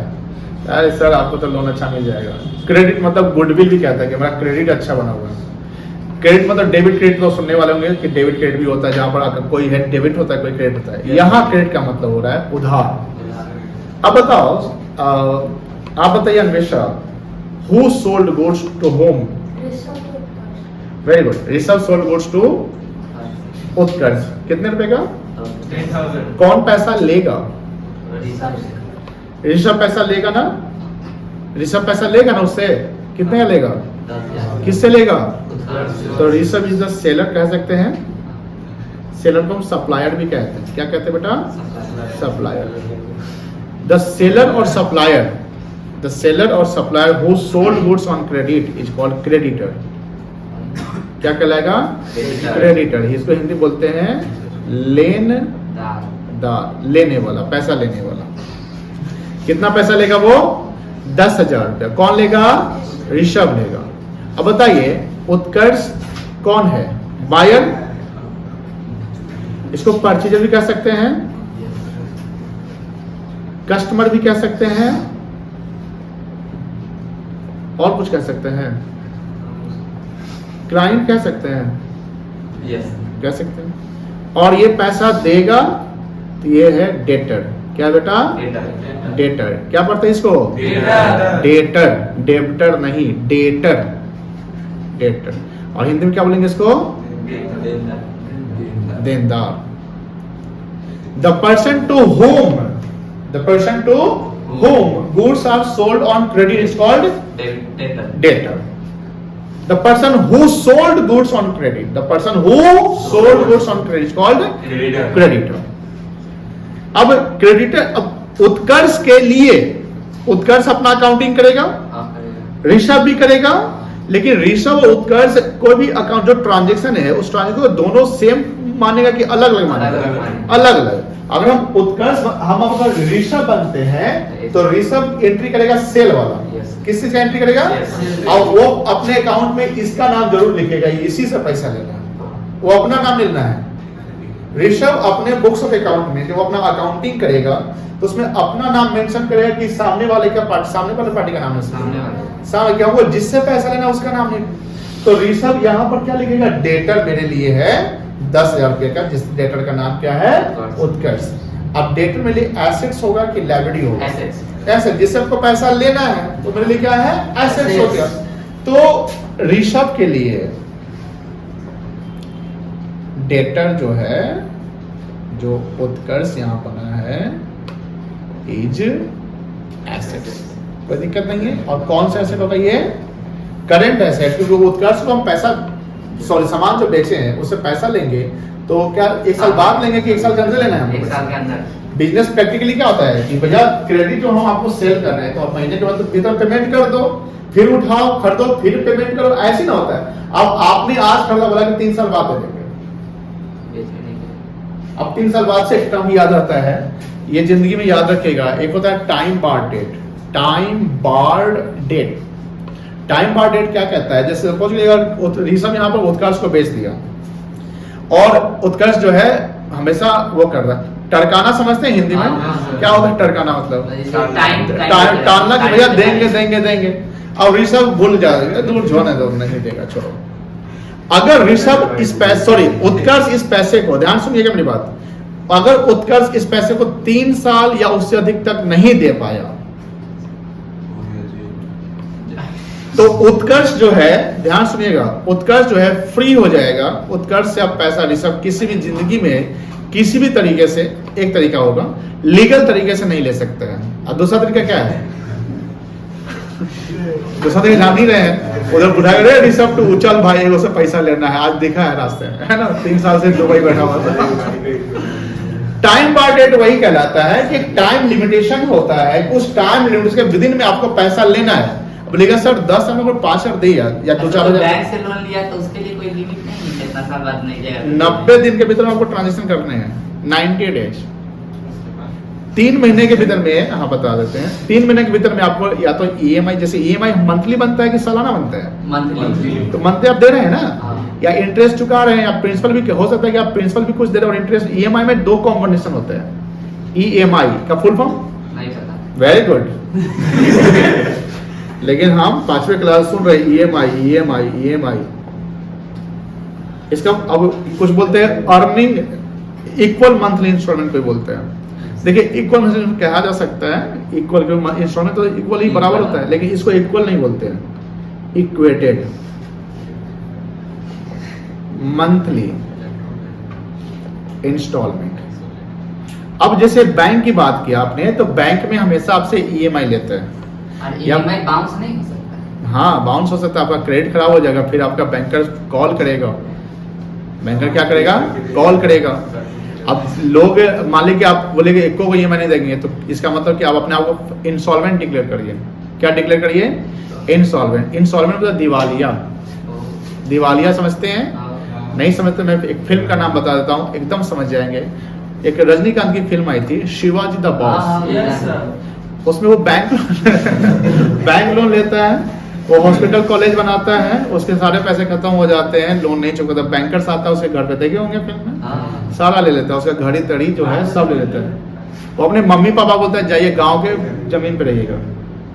अरे सर आपको तो लोन अच्छा मिल जाएगा। क्रेडिट मतलब गुडविल भी कहता है कि मेरा क्रेडिट अच्छा बना हुआ है। क्रेडिट मतलब डेबिट क्रेडिट, तो सुनने वाले होंगे कि डेबिट क्रेडिट भी होता है, जहां पर कोई है डेबिट होता है, कोई क्रेडिट होता है। यहाँ क्रेडिट का मतलब हो रहा है उधार। अब बताओ, आप बताइए Anvesha, who sold goods to whom? Very good, Rishabh sold goods to Utkarsh. कितने रुपए का? 10,000। कौन पैसा लेगा? ऋषभ पैसा लेगा ना, ऋषभ पैसा लेगा ना उससे। कितने का लेगा? 10,000। किससे लेगा? तो ऋषभ इज द सेलर कह सकते हैं। सेलर को हम सप्लायर भी कहते हैं। क्या कहते हैं बेटा? सप्लायर। द सेलर और सप्लायर, द सेलर और supplier who sold goods on credit is called creditor. क्या कहलाएगा? क्रेडिटर। इसको हिंदी बोलते हैं लेनदार, लेने वाला, पैसा लेने वाला। कितना पैसा लेगा वो? 10,000 रुपया। कौन लेगा? ऋषभ लेगा। अब बताइए उत्कर्ष कौन है? बायर। इसको परचेजर भी कह सकते हैं, कस्टमर भी कह सकते हैं, और कुछ कह सकते हैं, क्लाइंट कह सकते हैं, कह सकते हैं। और ये पैसा देगा तो ये है डेटर। क्या बेटा? डेटर। क्या पढ़ते हैं इसको? डेटर, डेबिटर नहीं, डेटर, डेटर। और हिंदी में क्या बोलेंगे इसको? देनदार। The person to whom, the person to whom goods are sold on credit is called Debtor. debtor. The person who sold goods on credit, the person who sold goods on credit is called Creditor. creditor. अब creditor, अब उत्कर्ष के लिए उत्कर्ष अपना accounting करेगा, हाँ, करेगा। ऋषभ भी करेगा, लेकिन ऋषभ और उत्कर्ष कोई भी अकाउंट जो ट्रांजेक्शन है उस ट्रांजेक्शन को दोनों सेम मानेगा कि अलग अलग मानेगा? अलग-अलग मानेगा। अलग अलग। अगर हम उत्कर्ष, हम अगर ऋषभ बनते हैं तो ऋषभ एंट्री करेगा सेल वाला, Yes. किससे से एंट्री करेगा? Yes. और वो अपने अकाउंट में इसका नाम जरूर लिखेगा, इसी से पैसा लेना है, वो अपना नाम लेना है। ऋषभ अपने बुक्स ऑफ अकाउंट में जो अपना अकाउंटिंग करेगा तो उसमें अपना नाम मेंशन करेगा कि सामने वाले का पार्टी, सामने वाले पार्टी का नाम है, सामने वाले। सामने क्या होगा, जिससे पैसा लेना उसका नाम नहीं। तो ऋषभ यहाँ पर क्या लिखेगा? डेटर मेरे लिए है 10,000 रुपए का, जिस डेटर का नाम क्या है? उत्कर्ष। अब डेटर मेरे लिए एसेट्स होगा कि लायबिलिटी होगा? Assets। एसेट, जिससे आपको पैसा लेना है तो मेरे लिए क्या है? एसेट्स हो गया। तो ऋषभ के लिए डेटर जो है, जो उत्कर्ष यहाँ बना है, इज एसेट्स, कोई दिक्कत नहीं है। और कौन सा एसेट होगा? ये करंट एसेट, क्योंकि उत्कर्ष को हम पैसा, सॉरी, सामान जो बेचे हैं उससे पैसा लेंगे तो क्या एक साल बाद लेंगे कि एक साल के अंदर लेना है? एक साल के अंदर। बिजनेस प्रैक्टिकली क्या होता है कि भैया क्रेडिट जो हम आपको सेल कर रहे हैं तो आप महीने के बाद तो इतना पेमेंट कर दो, फिर उठाओ, खरीदो, फिर पेमेंट करो, ऐसे ना होता है। अब आपने आज खरीदा, बोला कि 3 साल बाद दे देंगे, बेचने के। अब 3 साल बाद से एक टर्म याद आता है, ये जिंदगी में याद रखिएगा। एक होता है टाइम बार डेट, टाइम बार डेट। टाइम बार डेट क्या कहता है? जैसे सपोज अगर ऋषभ यहाँ पर उत्कर्ष को बेच दिया और उत्कर्ष जो है हमेशा वो कर रहा है, टरकाना समझते हैं हिंदी में? हाँ। क्या होता है टरकाना? मतलब टाइम टालना कि भैया देंगे देंगे देंगे, और ऋषभ भूल जाएगा, दूर जोने दो, नहीं देगा, छोड़ो। अगर ऋषभ इस पैसे, सॉरी, उत्कर्ष इस पैसे को, ध्यान सुनिएगा मेरी बात, अगर उत्कर्ष इस पैसे को 3 साल या उससे अधिक तक नहीं दे पाया तो उत्कर्ष जो है, ध्यान सुनिएगा, उत्कर्ष जो है फ्री हो जाएगा। उत्कर्ष से आप पैसा ऋषभ किसी भी जिंदगी में किसी भी तरीके से, एक तरीका होगा, लीगल तरीके से नहीं ले सकते हैं। और दूसरा तरीका क्या है? दूसरा तरीका जान नहीं रहे हैं, उधर बुढ़ा रहे ऋषभ टू चल भाई उससे पैसा लेना है, आज देखा है रास्ते में, है ना, 3 साल से दुबई बैठा हुआ था। टाइम बार डेट वही कहलाता है कि टाइम लिमिटेशन होता है, उस टाइम लिमिट के विदिन में आपको पैसा लेना है। बोलेगा सर 10 साल में 5,000 दे या 2-4 हजार, बैंक से लोन लिया तो उसके लिए कोई लिमिट नहीं है, कितना साल बाद नहीं जाएगा? 90 दिन के भीतर में आपको ट्रांजेक्शन करने हैं, 90 डेज, 3 महीने के भीतर में। हाँ, बता देते हैं, 3 महीने के भीतर में आपको या तो ईएमआई, जैसे ईएमआई मंथली बनता है कि सालाना बनता है? मंथली। तो मंथली आप दे रहे हैं ना, हाँ। या इंटरेस्ट चुका रहे हैं, या प्रिंसिपल भी हो सकता है कि आप प्रिंसिपल भी कुछ दे रहे हैं और इंटरेस्ट। ईएमआई में 2 कॉम्बिनेशन होता है। ईएमआई का फुल फॉर्म? नहीं पता। Very good. लेकिन हम 5वीं क्लास सुन रहे ईएमआई ईएमआई ईएमआई। इसका अब कुछ बोलते हैं अर्निंग इक्वल मंथली इंस्टॉलमेंट कोई बोलते हैं। देखिए इक्वल मंथली कहा जा सकता है, इक्वल इंस्टॉलमेंट तो इक्वल ही बराबर होता है, लेकिन इसको इक्वल नहीं बोलते हैं, इक्वेटेड मंथली इंस्टॉलमेंट। अब जैसे बैंक की बात की आपने, तो बैंक में हमेशा आपसे ईएमआई लेते हैं। और ईएमआई बाउंस नहीं हो सकता? हाँ, बाउंस हो सकता है, आपका क्रेडिट खराब हो जाएगा, फिर आपका बैंकर कॉल करेगा। बैंकर क्या करेगा? कॉल करेगा। अब लोग मान लीजिए कि आप बोलेंगे एको को ईएमआई नहीं देंगे, तो इसका मतलब कि आप अपने आप को इंसॉल्वेंट डिक्लेयर करिए। क्या डिक्लेयर करिए? इंसॉल्वेंट। इंसॉल्वेंट मतलब दिवालिया। दिवालिया समझते हैं? नहीं समझते? मैं एक फिल्म का नाम बता देता हूँ, एकदम समझ जाएंगे। एक रजनीकांत की फिल्म आई थी, शिवाजी द बॉस। उसमें वो बैंक लोन लेता है, वो हॉस्पिटल कॉलेज बनाता है, उसके सारे पैसे खत्म हो जाते हैं, लोन नहीं चुकाता, बैंकर्स आता है उसके घर पे, देखे होंगे फिल्म में, सारा ले लेता है, उसका घड़ी तड़ी जो है सब ले लेता है। वो अपने मम्मी पापा बोलता है जाइए गांव के जमीन पे रहिएगा।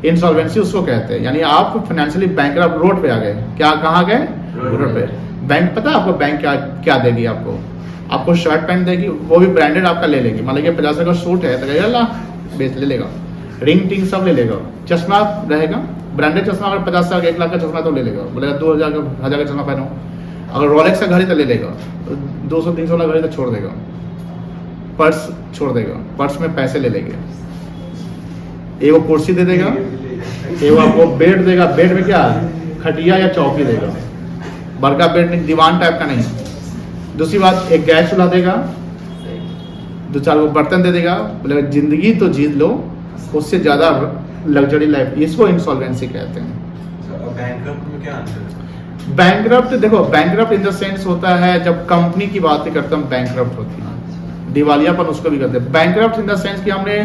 इंसॉल्वेंसी उसको कहते हैं, यानी आप फाइनेंशियली बैंकरप्ट, रोड पे आ गए। क्या, कहाँ गए? रोड पे। बैंक पता है आपको बैंक क्या क्या देगी? आपको शर्ट पैंट देगी, वो भी ब्रांडेड आपका ले लेगी। मान लीजिए 50 का सूट है तो कहेगा बेच ले लेगा, रिंग टिंग सब ले लेगा, चश्मा रहेगा ब्रांडेड चश्मा, अगर 50 का 1 लाख का चश्मा तो ले लेगा, बोलेगा 2000 का 1000 का चश्मा पहनो। अगर रोलेक्स का घड़ी तो ले लेगा, 200-300 वाला घड़ी तो छोड़ देगा, पर्स छोड़ देगा, पर्स में पैसे ले लेंगे। एक वो कुर्सी दे देगा, एक वो आपको बेड देगा। बेड में क्या, खटिया या चौकी देगा, बड़का बेड नहीं, दीवान टाइप का नहीं। दूसरी बात, एक गैस चूल्हा देगा, 2-4 बर्तन दे देगा। बोले जिंदगी तो जीत लो, उससे ज्यादा लग्जरी लाइफ, इसको इंसॉल्वेंसी कहते हैं। बैंकरप्ट में क्या आंसर है? बैंकरप्ट, देखो बैंकरप्ट इन द सेंस होता है जब कंपनी की बात करते हैं, बैंकरप्ट होती है, दिवालियापन उसको भी कहते हैं। बैंकरप्ट इन द सेंस कि हमने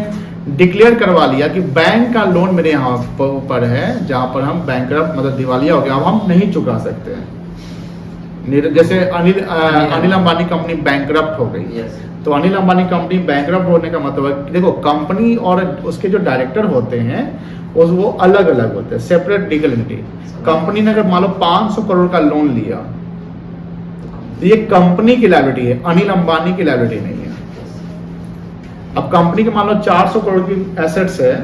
डिक्लेयर करवा लिया कि बैंक का लोन मेरे यहाँ पर है, जहाँ पर हम बैंकरप्ट मतलब दिवालिया हो गया, अब हम नहीं चुका सकते हैं। जैसे अनिल अंबानी कंपनी बैंकरप्ट हो गई, तो अनिल अंबानी कंपनी बैंकरप्ट होने का मतलब है, देखो कंपनी और उसके जो डायरेक्टर होते हैं वो अलग अलग होते हैं, सेपरेट लीगल एंटिटी। कंपनी ने अगर मान लो 500 करोड़ का लोन लिया, तो ये कंपनी की लायबिलिटी है, अनिल अंबानी की लायबिलिटी नहीं है। अब कंपनी के मान लो 400 करोड़ की एसेट्स है,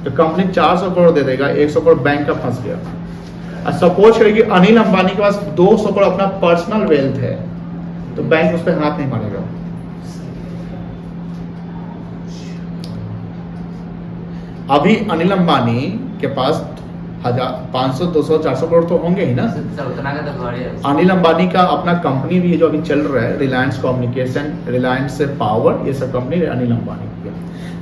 तो कंपनी 400 करोड़ दे देगा, 100 करोड़ बैंक का फंस गया। और सपोज करें कि अनिल अंबानी के पास 200 करोड़ अपना पर्सनल वेल्थ है, तो बैंक उस पर हाथ नहीं मारेगा। अभी अनिल अंबानी के पास 500, 200, 400 करोड़ तो होंगे ही ना। उतना का तो बड़े अनिल अंबानी का अपना कंपनी भी है जो अभी चल रहा है, रिलायंस कम्युनिकेशन, रिलायंस पावर, ये सब कंपनी अनिल अंबानी की है।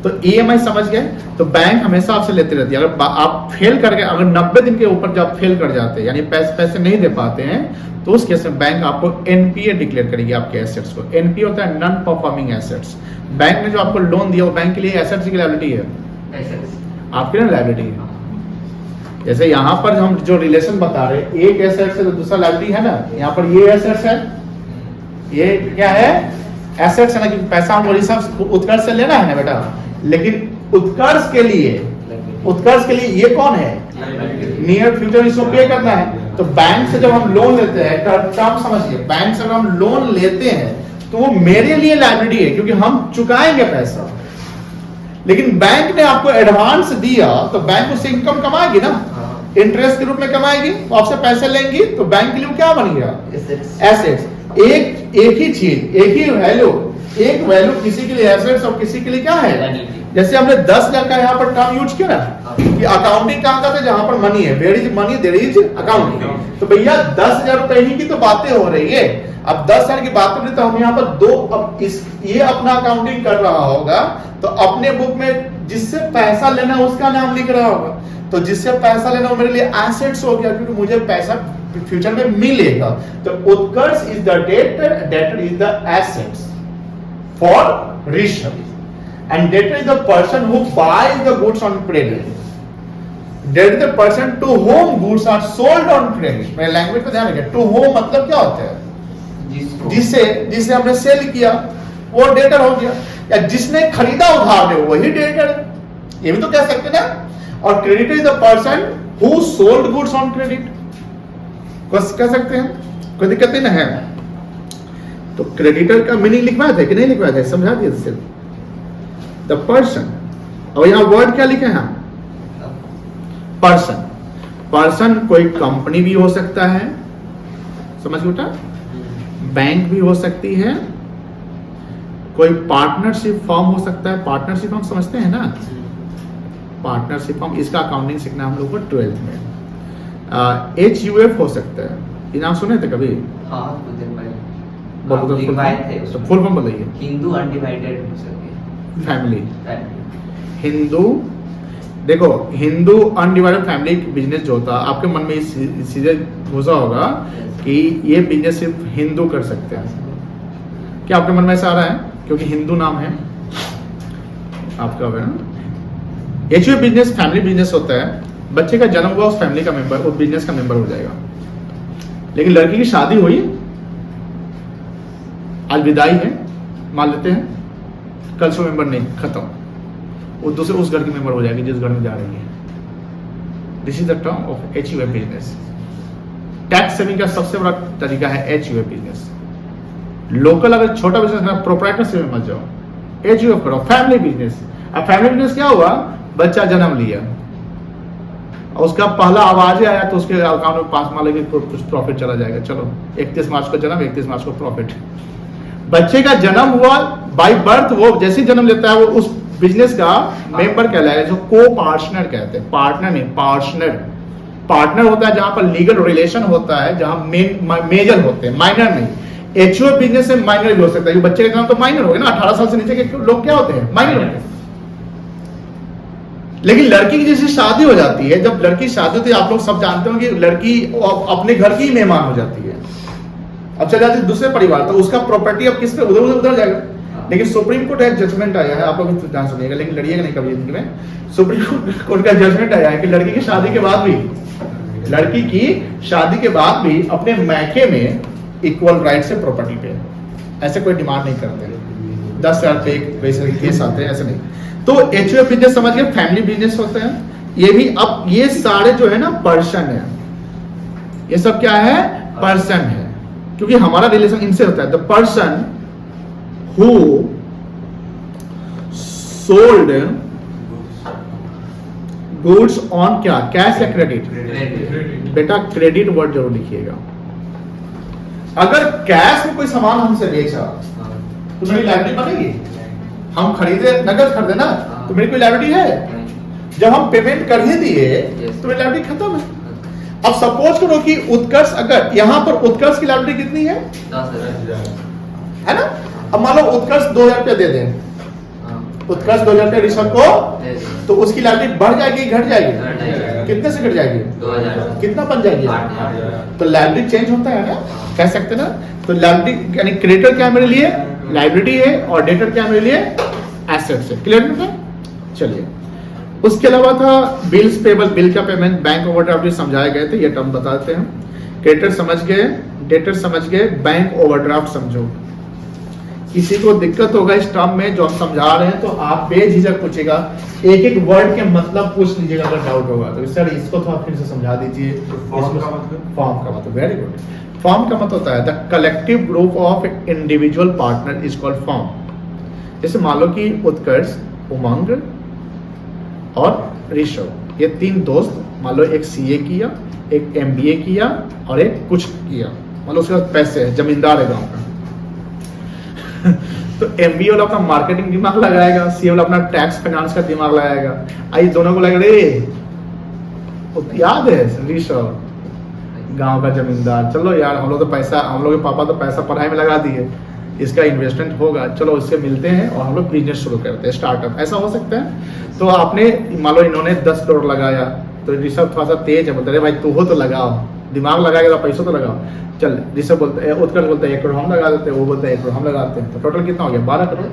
तो EMI समझ गए, तो बैंक हमेशा आपसे लेते रहती है। अगर आप फेल कर गए, अगर 90 दिन के ऊपर जब फेल कर जाते हैं, यानी पैसे नहीं दे पाते हैं, तो उस केस में बैंक आपको NPA डिक्लेयर करेगी आपके एसेट्स को। NPA होता है नॉन परफॉर्मिंग एसेट्स। बैंक ने जो आपको लोन दिया वो बैंक के लिए एसेट्स की लायबिलिटी है, आपके लिए लायबिलिटी है। जैसे यहाँ पर हम जो रिलेशन बता रहे हैं, एक एसेट्स है तो दूसरा लायबिलिटी है ना। यहाँ पर ये एसेट्स है, ये क्या है, एसेट्स है ना, कि पैसा हम रिसर्व उत्कर्ष से लेना है ना बेटा, लेकिन उत्कर्ष के लिए ये कौन है, नियर फ्यूचर, इसको पे करना है। तो बैंक से जब हम लोन लेते हैं, टर्म समझिए, बैंक से अगर हम लोन लेते हैं तो वो मेरे लिए लायबिलिटी है, क्योंकि हम चुकाएंगे पैसा। लेकिन बैंक ने आपको एडवांस दिया तो बैंक उससे इनकम कमाएगी ना, इंटरेस्ट के रूप में कमाएगी, तो आपसे पैसे लेंगी, तो बैंक के लिए क्या बन गया, एसेट्स। एक ही चीज, एक ही वैल्यू, एक वैल्यू किसी के लिए एसेट्स और किसी के लिए क्या है। जैसे हमने 10,000 का यहाँ पर टर्म यूज किया ना, कि अकाउंटिंग कहाँ का था, जहां पर मनी है, where is money there is accounting. तो भैया 10,000 रुपए ही की तो बातें हो रही है। अब 10,000 की बात करें तो हम यहाँ पर ये अपना अकाउंटिंग कर रहा होगा, तो अपने बुक में जिससे पैसा लेना उसका नाम लिख रहा होगा। तो जिससे पैसा लेना वो मेरे लिए एसेट्स हो गया, क्योंकि मुझे पैसा फ्यूचर में मिलेगा। तो Utkarsh is the debtor is the assets for Rishabh, and debtor is the person who buys the goods on credit. Debtor is the person to whom goods are sold on credit. मेरे language पे ध्यान रखिए, to whom मतलब क्या होता है, जिसे हमने सेल किया वो डेटर हो गया, या जिसने खरीदा उधार में वही डेटर है, ये भी तो कह सकते ना। और creditor is the person who sold goods on credit, कह सकते हैं, कोई दिक्कत नहीं ना है। तो क्रेडिटर का मीनिंग लिखवाया था कि नहीं लिखवाया था, समझा दिया सिर्फ द पर्सन। और यहां वर्ड क्या लिखे हैं, पर्सन। पर्सन कोई कंपनी भी हो सकता है, समझ बेटा, बैंक भी हो सकती है, कोई पार्टनरशिप फॉर्म हो सकता है। पार्टनरशिप फॉर्म समझते हैं ना, पार्टनरशिप फॉर्म, इसका अकाउंटिंग सीखना हम लोग को 12th में। HUF हो सकता है, ये नाम सुने थे कभी? फुल फॉर्म बताइए। हिंदू अनडिवाइडेड फैमिली, हिंदू, देखो हिंदू अनडिवाइडेड फैमिली बिजनेस जो होता है, आपके मन में सीधे घुसा होगा कि ये बिजनेस सिर्फ हिंदू कर सकते हैं। क्या आपके मन में ऐसा आ रहा है, क्योंकि हिंदू नाम है आपका? HUF बिजनेस फैमिली बिजनेस होता है, बच्चे का जन्म हुआ उस फैमिली का मेंबर, उस बिजनेस का मेंबर हो जाएगा। लेकिन लड़की की शादी हुई, आज विदाई है मान लेते हैं, कल से मेंबर नहीं, खत्म, वो दूसरे उस घर की मेंबर हो जाएगी जिस घर में जा रही है। This is the term of HUF business. Tax saving का सबसे बड़ा तरीका है HUF बिजनेस। लोकल अगर छोटा बिजनेस करना, प्रोप्राइटरशिप में मत जाओ, HUF करो, फैमिली बिजनेस। अब फैमिली बिजनेस क्या हुआ, बच्चा जन्म लिया और उसका पहला आवाज आया तो उसके अकाउंट में 5 माह लगे, कुछ प्रॉफिट चला जाएगा। चलो 31 मार्च को जन्म, 31 मार्च को प्रॉफिट। बच्चे का जन्म हुआ बाय बर्थ, वो जैसे जन्म लेता है वो बिजनेस का मेंबर कहलाएगा, जो को पार्टनर कहते हैं, पार्टनर नहीं पार्टनर। पार्टनर होता है जहां पर लीगल रिलेशन होता है, जहां मेजर होते हैं, माइनर नहीं। एचयूएफ बिजनेस से माइनर भी हो सकता है, बच्चे का नाम तो माइनर हो गया ना, 18 साल से नीचे के लोग क्या होते हैं, माइनर होते हैं। लेकिन लड़की की जैसे शादी हो जाती है, जब लड़की शादी होती है, आप लोग सब जानते हो कि लड़की अपने घर की ही मेहमान हो जाती है, अब चले जाती है दूसरे परिवार, तो उसका प्रॉपर्टी अब किस पे उधर उधर जाएगा। लेकिन सुप्रीम कोर्ट एक जजमेंट आया है, आप लोग ध्यान सुनिएगा, लेकिन लड़िएगा नहीं कभी जिंदगी में। सुप्रीम कोर्ट का जजमेंट आया है कि लड़की की शादी के बाद भी, लड़की की शादी के बाद भी अपने मैके में इक्वल राइट से प्रॉपर्टी पे, ऐसे कोई डिमांड नहीं करते। 10,000 पे वैसे केस आते हैं, ऐसे नहीं। तो एचयूएफ बिजनेस समझ गए, फैमिली बिजनेस होते हैं ये भी। अब ये सारे जो है ना पर्सन है, ये सब क्या है, पर्सन है, क्योंकि हमारा रिलेशन इनसे होता है। The person who sold goods on क्या, कैश या क्रेडिट, बेटा क्रेडिट वर्ड जरूर लिखिएगा। अगर कैश में कोई सामान हमसे बेचा तो मेरी लायबिलिटी बनेगी, हम खरीदे नकद खरीदे ना, तो मेरी कोई लायबिलिटी है। जब हम पेमेंट कर ही दिए तो मेरी लायबिलिटी खत्म है। अब सपोज करो कि उत्कर्ष, अगर यहां पर उत्कर्ष की लायबिलिटी कितनी है, 10,000 है ना। अब मान लो उत्कर्ष 2,000 रुपया दे दें, उत्कर्ष 2,000 रुपया ऋषभ को, तो उसकी लायबिलिटी बढ़ जाएगी घट जाएगी, कितने से घट जाएगी, 2,000, कितना बन जाएगी, 8,000। तो लायबिलिटी चेंज होता है ना, कह सकते ना। तो लायबिलिटी यानी क्रेडिटर क्या मेरे लिए, लायबिलिटी है, और डेटर क्या मेरे लिए, एसेट्स है। क्लियर है। चलिए, उसके अलावा था बिल्स पेबल, बिल का पेमेंट, बैंक ओवरड्राफ्ट समझाए गए थे, ये टर्म बता देते हैं। क्रेडिटर समझ गए, डेटर समझ गए, बैंक ओवरड्राफ्ट समझो। किसी को दिक्कत होगा इस टर्म में जो हम समझा रहे हैं तो आप बेझिझक पूछेगा, एक एक वर्ड के मतलब पूछ लीजिएगा अगर डाउट होगा तो। सर इसको थोड़ा फिर से समझा दीजिए। फॉर्म का मतलब, फॉर्म का मतलब, वेरी गुड। फॉर्म का मतलब होता है the collective group of individual partner is called form. जैसे मान लो कि उत्कर्ष, उमंग और ऋषभ, ये 3 दोस्त, मान लो एक सीए किया, एक एमबीए किया और एक कुछ किया, मान लो उसके पास पैसे है, जमींदार है गांव का। तो एमबीए वाला अपना मार्केटिंग दिमाग लगाएगा, सीए वाला अपना टैक्स फाइनेंस का दिमाग लगाएगा। आई दोनों को लग रहे याद है ऋषभ गांव का जमींदार, चलो यार हम लोग तो पैसा, हम लोग के पापा तो पैसा पढ़ाई में लगा दिए, इसका इन्वेस्टमेंट होगा, चलो इससे मिलते हैं और हम लोग बिजनेस शुरू करते हैं, स्टार्टअप। ऐसा हो सकता है। तो आपने मान लो इन्होंने 10 करोड़ लगाया, तो ऋषभ थोड़ा सा तेज है, बोलते अरे भाई तू हो तो लगाओ, दिमाग लगाएगा तो पैसा तो लगाओ। चल ऋषभ बोलते हैं, उत्कर्ष बोलते हैं 1 करोड़ हम लगा देते हैं, वो बोलते हैं 1 करोड़ हम लगाते हैं, तो टोटल कितना हो गया, 12 करोड़।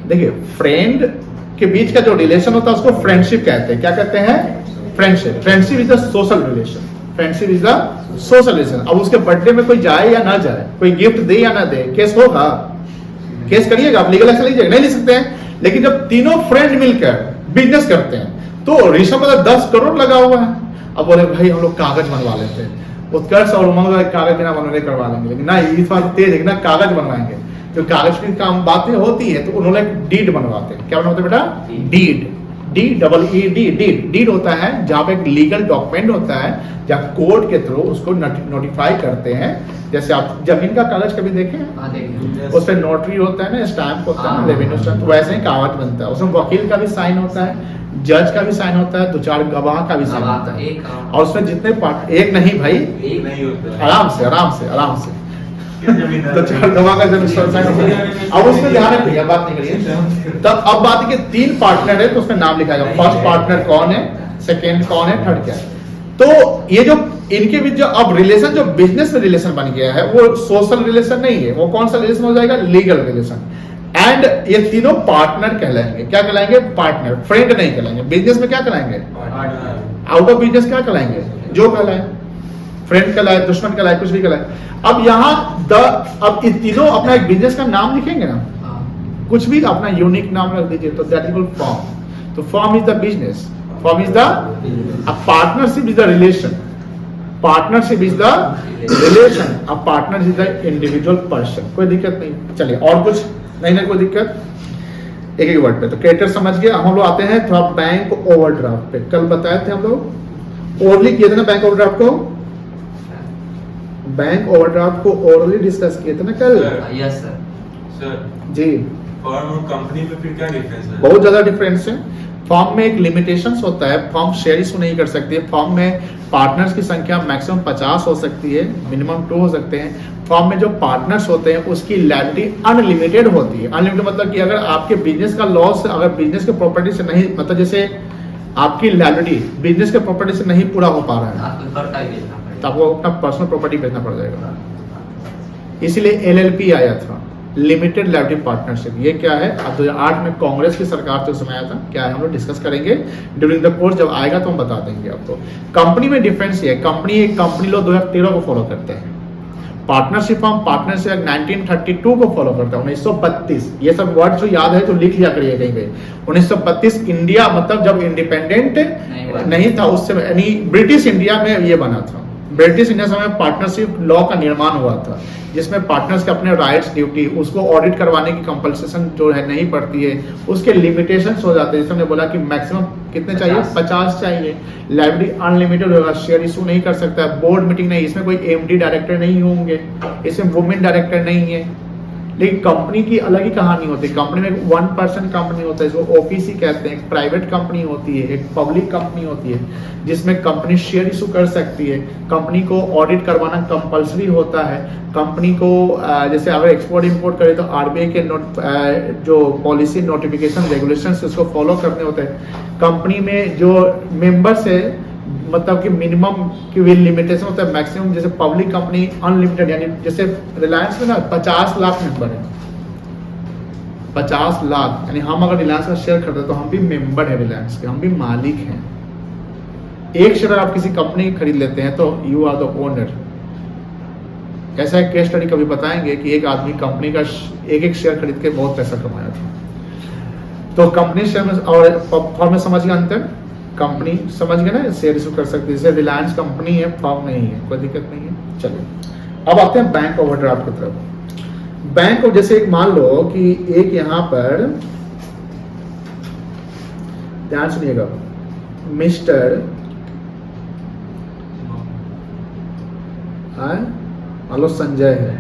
देखिए, फ्रेंड के बीच का जो रिलेशन होता है उसको फ्रेंडशिप कहते हैं। क्या कहते हैं, friendship. Friendship is the social relation, friendship is the social relation. अब उसके बर्थडे में कोई जाए या ना जाए, कोई गिफ्ट दे या ना दे, केस होगा, केस करिएगा आप, लीगल एक्शन लीजिएगा, नहीं ले सकते हैं। लेकिन जब तीनों फ्रेंड मिलकर बिजनेस करते हैं, तो ऋषभ का 10 करोड़ लगा हुआ है, अब बोले भाई हम लोग कागज बनवा लेते हैं, उत्कर्ष और उमंग कागज बिना बनवाने करवा लेंगे, लेकिन ना इस बार तेज है कि ना कागज बनवाएंगे। तो कागज की काम बातें होती है, तो उन्होंने डीड बनवाते हैं। क्या बनवाते बेटा, डीड, डीड। डीड होता है जहाँ पे एक लीगल डॉक्यूमेंट होता है, जहाँ कोर्ट के थ्रू उसको नोटिफाई करते हैं। जैसे आप जमीन का कागज कभी देखे हैं, हाँ देखिए, उस पर नोटरी होता है ना, स्टैंप होता है ना, रेवेन्यू स्टैंप, तो वैसे ही कागज बनता है। उसमें वकील का भी साइन होता है, जज का भी साइन होता है, 2-4 गवाह का भी साइन होता है, और उसमें जितने पार्ट, एक नहीं भाई, एक नहीं होता है। आराम से आराम से आराम से जमींदार तो 4 गवाह का जब साइन होता है। अब उसमें ध्यान रखिए, बात नहीं करिए। तब अब बात है कि 3 पार्टनर है तो उसमें नाम लिखा जाएगा, फर्स्ट पार्टनर कौन है, सेकेंड कौन है, थर्ड क्या है। तो ये जो इनके बीच जो अब रिलेशन, जो बिजनेस में रिलेशन बन गया है, वो सोशल रिलेशन नहीं है, वो कौन सा रिलेशन हो जाएगा, लीगल रिलेशन। एंड ये तीनों पार्टनर कहलाएंगे। क्या कहलाएंगे, पार्टनर, फ्रेंड नहीं कहलाएंगे। बिजनेस में क्या कहलाएंगे, आउट ऑफ बिजनेस क्या कहलाएंगे, जो कहलाए, फ्रेंड कहलाए, दुश्मन कहलाए, कुछ भी कहलाए। अब यहाँ अब इन तीनों अपना एक बिजनेस का नाम लिखेंगे ना, कुछ भी अपना यूनिक नाम रख दीजिए, तो दैट इज कॉल्ड फॉर्म। तो firm is the business, firm is the, partnership is the relation, partnership is the relation, अब partner is the individual person. कोई दिक्कत नहीं। चलिए और कुछ नहीं ना, कोई दिक्कत, एक एक वर्ड पे। तो क्रेडिटर समझ गया। हम लोग आते हैं थोड़ा बैंक ओवरड्राफ्ट पे। कल बताए थे हम लोग, ओरली किए थे ना बैंक ओवरड्राफ्ट को, बैंक ओवरड्राफ्ट को ओरली डिस्कस किए थे ना कल। Yes sir. सर जी फर्म और कंपनी में फिर क्या डिफरेंस है? बहुत ज्यादा डिफरेंस है। फर्म में एक लिमिटेशंस होता है, फर्म शेयर इशू नहीं कर सकती है। फर्म में पार्टनर्स की संख्या मैक्सिमम 50 हो सकती है, मिनिमम 2 हो सकते हैं। फर्म में जो पार्टनर्स होते हैं उसकी लायबिलिटी अनलिमिटेड होती है। अनलिमिटेड मतलब कि अगर आपके बिजनेस का लॉस, अगर बिजनेस के प्रॉपर्टी से नहीं, मतलब जैसे आपकी लायबिलिटी बिजनेस के प्रॉपर्टी से नहीं पूरा हो पा रहा है आपको घर का ही बेचना पड़ेगा। तो आपको अपना पर्सनल प्रॉपर्टी बेचना पड़ जाएगा। इसीलिए LLP आया था, लिमिटेड लायबिलिटी पार्टनरशिप। ये क्या है? अब 2008 में कांग्रेस की सरकार तो समय आया था, क्या है हम लोग डिस्कस करेंगे ड्यूरिंग द कोर्स, जब आएगा तो हम बता देंगे आपको। कंपनी में डिफरेंस ये है, कंपनी लोग 2013 को फॉलो करते हैं। पार्टनरशिप हम पार्टनरशिप 1932 को फॉलो करता है, 1932। ये सब वर्ड जो याद है तो लिख लिया करिए कहीं पे। 1932 इंडिया, मतलब जब इंडिपेंडेंट नहीं था उससे, यानी ब्रिटिश इंडिया में ये बना था। ब्रिटिश इंडिया समय पार्टनरशिप लॉ का निर्माण हुआ था, जिसमें पार्टनर्स के अपने राइट्स, ड्यूटी, उसको ऑडिट करवाने की कंपल्सेशन जो है नहीं पड़ती है, उसके लिमिटेशंस हो जाते हैं। जैसे हमने बोला कि मैक्सिमम कितने चाहिए? 50 चाहिए। लायबिलिटी अनलिमिटेड होगा, शेयर इशू नहीं कर सकता है, बोर्ड मीटिंग नहीं, इसमें कोई MD डायरेक्टर नहीं होंगे, इसमें वुमेन डायरेक्टर नहीं है। लेकिन कंपनी की अलग ही कहानी होती है। कंपनी में 1% कंपनी होता है, इसको OPC कहते हैं। एक प्राइवेट कंपनी होती है, एक पब्लिक कंपनी होती है, जिसमें कंपनी शेयर इशू कर सकती है। कंपनी को ऑडिट करवाना कंपलसरी होता है। कंपनी को जैसे अगर एक्सपोर्ट इंपोर्ट करे तो RBI के जो पॉलिसी, नोटिफिकेशन, रेगुलेशंस उसको फॉलो करने होते हैं। कंपनी में जो मेंबर्स है, मतलब कि मिनिमम की भी लिमिटेशन होता है, मैक्सिमम। जैसे पब्लिक कंपनी अनलिमिटेड, यानी जैसे रिलायंस में ना 50 लाख मेंबर है, 50 लाख, यानी हम अगर रिलायंस का शेयर खरीदते तो हम भी मेंबर है रिलायंस के, हम भी मालिक हैं। एक शेयर आप किसी कंपनी की खरीद लेते हैं तो यू आर द ओनर। ऐसा एक केस स्टडी कभी बताएंगे कि एक आदमी कंपनी का एक शेयर खरीद के बहुत पैसा कमाया था। तो कंपनी शेयर में और फर्म में समझ गया अंतर? कंपनी समझ गए ना, शेयर इशू कर सकती है। जैसे रिलायंस कंपनी है, फर्म नहीं है, कोई दिक्कत नहीं है। चलिए अब आते हैं बैंक ओवरड्राफ्ट की तरफ। बैंक, जैसे एक मान लो कि एक यहाँ पर, ध्यान सुनिएगा, मिस्टर मान लो संजय है,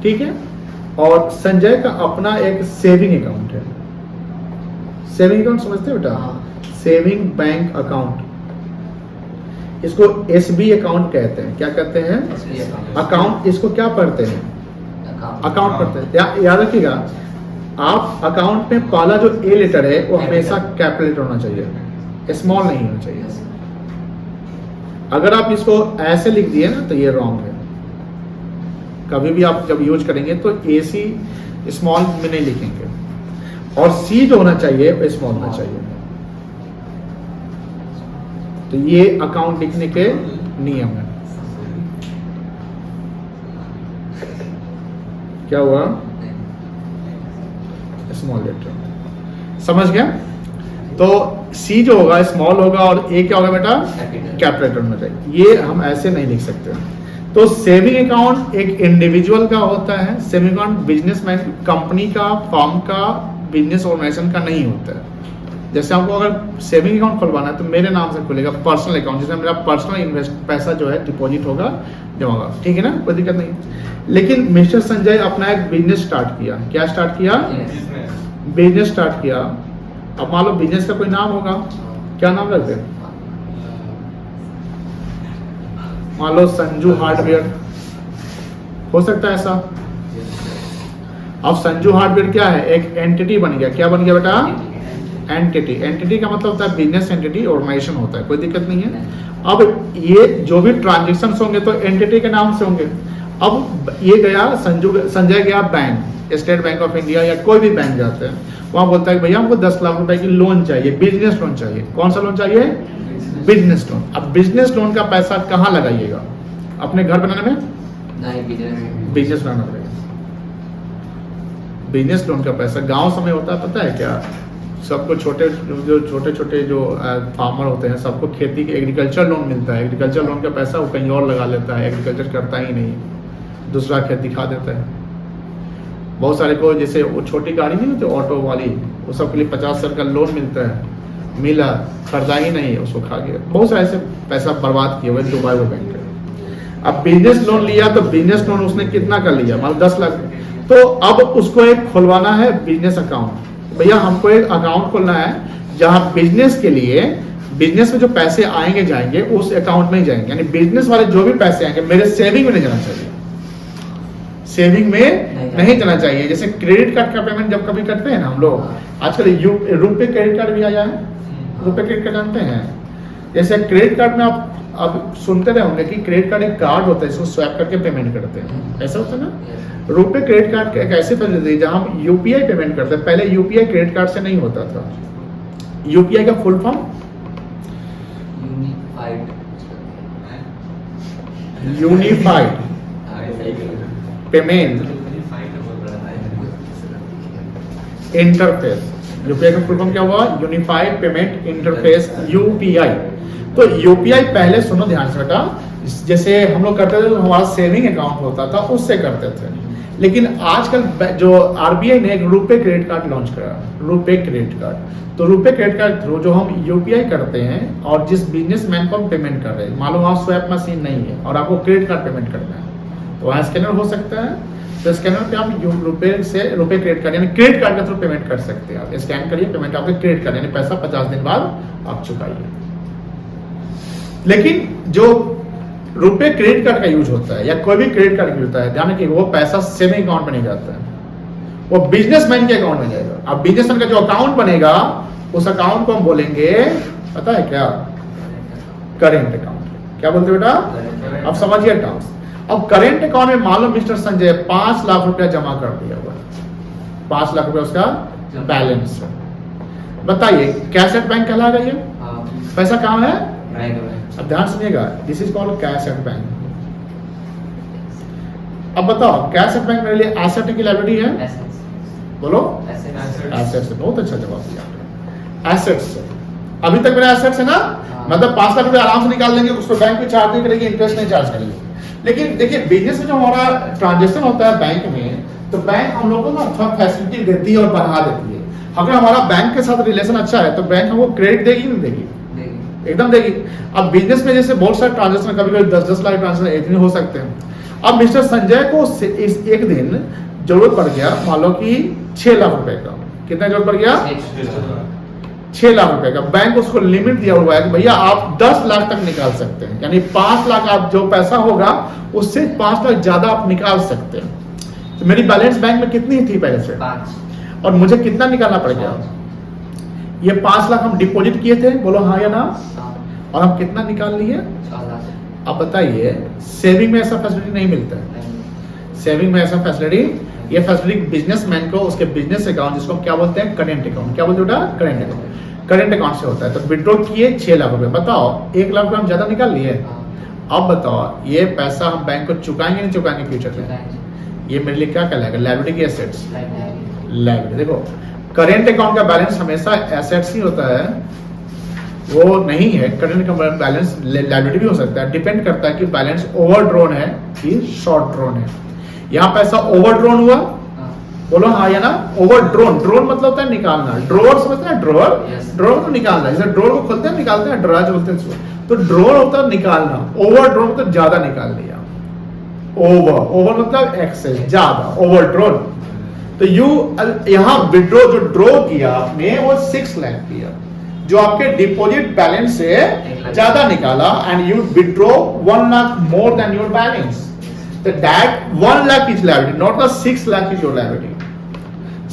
ठीक है, और संजय का अपना एक सेविंग अकाउंट है। सेविंग अकाउंट समझते हो बेटा? सेविंग बैंक अकाउंट, इसको SB अकाउंट कहते हैं। क्या कहते हैं? अकाउंट। इसको क्या पढ़ते हैं? अकाउंट पढ़ते हैं। याद रखिएगा, आप अकाउंट में पहला जो A लेटर है वो हमेशा कैपिटल लेटर होना चाहिए, स्मॉल नहीं होना चाहिए। अगर आप इसको ऐसे लिख दिए ना तो ये रॉन्ग है। कभी भी आप जब यूज करेंगे तो AC स्मॉल में नहीं लिखेंगे, और C जो होना चाहिए वो स्मॉल होना चाहिए। तो ये अकाउंट लिखने के नियम है। क्या हुआ? स्मॉल लेटर, समझ गया? तो C जो होगा स्मॉल होगा, और A क्या होगा बेटा? कैपिटल लेटर में जाएगा। ये हम ऐसे नहीं लिख सकते। तो सेविंग अकाउंट एक इंडिविजुअल का होता है। सेविंग अकाउंट बिजनेसमैन, कंपनी का, फर्म का, बिजनेस ऑर्गेनाइजेशन का नहीं होता है। जैसे आपको अगर सेविंग अकाउंट खुलवाना है तो मेरे नाम से खुलेगा, पर्सनल अकाउंट, जिसमें मेरा पर्सनल इन्वेस्ट पैसा जो है डिपॉजिट होगा, जमा होगा, ठीक है ना, कोई दिक्कत नहीं। लेकिन मिस्टर संजय अपना एक बिजनेस स्टार्ट किया। क्या स्टार्ट किया? बिजनेस स्टार्ट किया। अब मान लो बिजनेस का कोई नाम होगा, क्या नाम रखते हैं? मान लो संजू हार्डवेयर, हो सकता है ऐसा। अब संजू हार्डवेयर क्या है? एक एंटिटी बन गया। क्या बन गया बेटा? एंटिटी। एंटिटी का मतलब होता है बिजनेस एंटिटी, ऑर्गेनाइजेशन होता है, कोई दिक्कत नहीं है। अब ये जो भी ट्रांजेक्शन होंगे तो एंटिटी के नाम से होंगे। अब ये गया संजय गया bank, state bank of India या कोई भी बैंक जाते हैं, वहां बोलता है भैया हमको 10 लाख रुपए की लोन चाहिए, बिजनेस लोन चाहिए। कौन सा लोन चाहिए? Business loan. अब बिजनेस लोन का पैसा कहाँ लगाइएगा? अपने घर बनाने में नहीं, बिजनेस बनाना पड़ेगा। बिजनेस लोन का पैसा गांव समय होता है, पता है क्या? सबको छोटे छोटे जो फार्मर होते हैं सबको खेती के एग्रीकल्चर लोन मिलता है। एग्रीकल्चर लोन का पैसा वो कहीं और लगा लेता है, एग्रीकल्चर करता ही नहीं, दूसरा खेत दिखा देता है। बहुत सारे को जैसे वो छोटी गाड़ी नहीं होती ऑटो वाली, वो सब के लिए 50,000 का लोन मिलता है, मिला, खरीदा ही नहीं, उसको खा गया। बहुत सारे ऐसे पैसा बर्बाद किए हुए दुबई वो बैंक। अब बिजनेस लोन लिया तो बिजनेस लोन उसने कितना का लिया? मतलब 10 लाख। तो अब उसको एक खुलवाना है बिजनेस अकाउंट। भैया हमको एक अकाउंट खोलना है जहां बिजनेस के लिए, बिजनेस में जो पैसे आएंगे जाएंगे उस अकाउंट में ही जाएंगे, यानी बिजनेस वाले जो भी पैसे आएंगे मेरे सेविंग में नहीं जाना चाहिए, सेविंग में नहीं जाना चाहिए। जैसे क्रेडिट कार्ड का पेमेंट जब कभी करते हैं ना हम लोग, आजकल रुपए क्रेडिट कार्ड भी आया है, रुपए क्रेडिट कार्ड जानते हैं। जैसे क्रेडिट कार्ड में आप अब सुनते रहे होंगे कि क्रेडिट कार्ड एक कार्ड होता है, इसको स्वैप करके पेमेंट करते हैं, ऐसा होता है ना। रुपए क्रेडिट कार्ड एक ऐसी फैसिलिटी है जहां हम यूपीआई पेमेंट करते हैं। पहले यूपीआई क्रेडिट कार्ड से नहीं होता था। यूपीआई का full form unified payment interface. UPI का फुल फॉर्म क्या हुआ? Unified payment interface, UPI. तो यूपीआई पहले सुनो ध्यान से बेटा, जैसे हम लोग करते थे तो हमारा सेविंग अकाउंट होता था उससे करते थे, लेकिन आजकल जो आरबीआई ने एक रुपए क्रेडिट कार्ड लॉन्च करा, रुपए क्रेडिट कार्ड। तो रुपए क्रेडिट कार्ड थ्रू जो हम यूपीआई करते हैं और जिस बिजनेसमैन को हम पेमेंट कर रहे हैं, मालूम वहाँ स्वैप मशीन नहीं है और आपको क्रेडिट कार्ड पेमेंट करना है, तो वहाँ स्कैनर हो सकता है। तो स्कैनर पे आप रुपए क्रेडिट कार्ड यानी क्रेडिट कार्ड के थ्रू पेमेंट कर सकते हैं। आप स्कैन करिए, पेमेंट आपके क्रेडिट कार्ड यानी पैसा 50 दिन बाद आप चुकाइए। लेकिन जो रुपए क्रेडिट कार्ड का यूज होता है या कोई भी क्रेडिट कार्ड यूज होता है, ध्यान रखिए वो पैसा सेविंग अकाउंट में नहीं जाता है, वो बिजनेसमैन के अकाउंट में जाएगा। अब बिजनेसमैन का जो अकाउंट बनेगा उस अकाउंट को हम बोलेंगे, पता है क्या? Current account. क्या बोलते बेटा? अब समझिए टर्म्स। अब करेंट अकाउंट में मान लो मिस्टर संजय 5 लाख रुपया जमा कर दिया हुआ, 5 लाख रुपया उसका बैलेंस है। बताइए कैश एट बैंक कहलाएगा ये? पैसा कहाँ है? अब ध्यान सुनिएगा, this is called cash at bank. अब बताओ कैश एट बैंक मेरे लिए एसेट की लायबिलिटी है? बोलो एसेट से। बहुत अच्छा जवाब दिया, एसेट्स। अभी तक मेरा एसेट्स है ना, मतलब 5 लाख रुपए आराम से निकाल लेंगे, उसको बैंक में चार्ज नहीं करेंगे, इंटरेस्ट नहीं चार्ज करेंगे। लेकिन देखिए बिजनेस में जो हमारा ट्रांजेक्शन होता है बैंक में, तो बैंक हम लोग को ना थोड़ा फैसिलिटी देती है और बढ़ा देती है। अगर हमारा बैंक के साथ रिलेशन अच्छा है तो बैंक हमको क्रेडिट देगी नहीं देगी? एकदम देगी। अब बिजनेस में जैसे बहुत सारे ट्रांजेक्शन, कभी कभी 10-10 लाख ट्रांजेक्शन इतने हो सकते हैं। अब मिस्टर संजय को इस एक दिन जरूरत पड़ गया, मान लो कि 6 लाख रुपए का। कितना जरूरत पड़ गया? 6 लाख रुपए का। बैंक उसको लिमिट दिया हुआ है कि भैया आप 10 लाख तक निकाल सकते हैं, यानी 5 लाख आप जो पैसा होगा उससे 5 लाख ज्यादा आप निकाल सकते हैं। तो मेरी बैलेंस बैंक में कितनी थी पहले से? 5। और मुझे कितना निकालना पड़ गया? ये 5 लाख हम डिपॉजिट किए थे, बोलो हाँ या ना? और हम कितना निकाल लिए? 4 लाख। अब बताइए सेविंग में ऐसा फैसिलिटी नहीं मिलता है। सेविंग में ऐसा फैसिलिटी, ये फैसिलिटी बिजनेसमैन को उसके बिजनेस अकाउंट, जिसको क्या बोलते हैं? Current account. क्या बोलते हैं? Current account. करेंट अकाउंट से होता है। तो विड्रॉ किए 6 लाख रुपए, बताओ 1 लाख रुपए हम ज्यादा निकाल लिए। अब बताओ ये पैसा हम बैंक को चुकाएंगे नहीं चुकाएंगे फ्यूचर में? ये मेरे लिए क्या कहलाएगा? लायबिलिटी की एसेट्स। लायबिलिटी। देखो करेंट अकाउंट का बैलेंस हमेशा एसेट्स ही होता है, वो नहीं है। करेंट का बैलेंस लायबिलिटी भी हो सकता है, डिपेंड करता है कि बैलेंस ओवरड्रॉन है कि शॉर्ट ड्रॉन है। यहाँ पैसा ओवरड्रॉन हुआ, बोलो हाँ या ना? ओवरड्रॉन, ड्रोन मतलब होता है निकालना, ड्रॉअर समझते हैं? ड्रॉअर, ड्रॉअर को निकालना, जैसे ड्रॉअर को खोलते हैं निकालते हैं, ड्राज बोलते हैं, तो ड्रॉअर होता है निकालना, ओवरड्रॉन मतलब ज्यादा निकाल लिया। ओवर मतलब एक्सेस, ज्यादा, ओवरड्रॉन। तो यहाँ विड्रॉ जो ड्रॉ किया आपने वो 6 लाख किया, जो आपके डिपॉजिट बैलेंस से ज्यादा निकाला, and you withdraw 1 lakh more than your balance. तो that 1 lakh is liability, not the 6 lakh is your liability.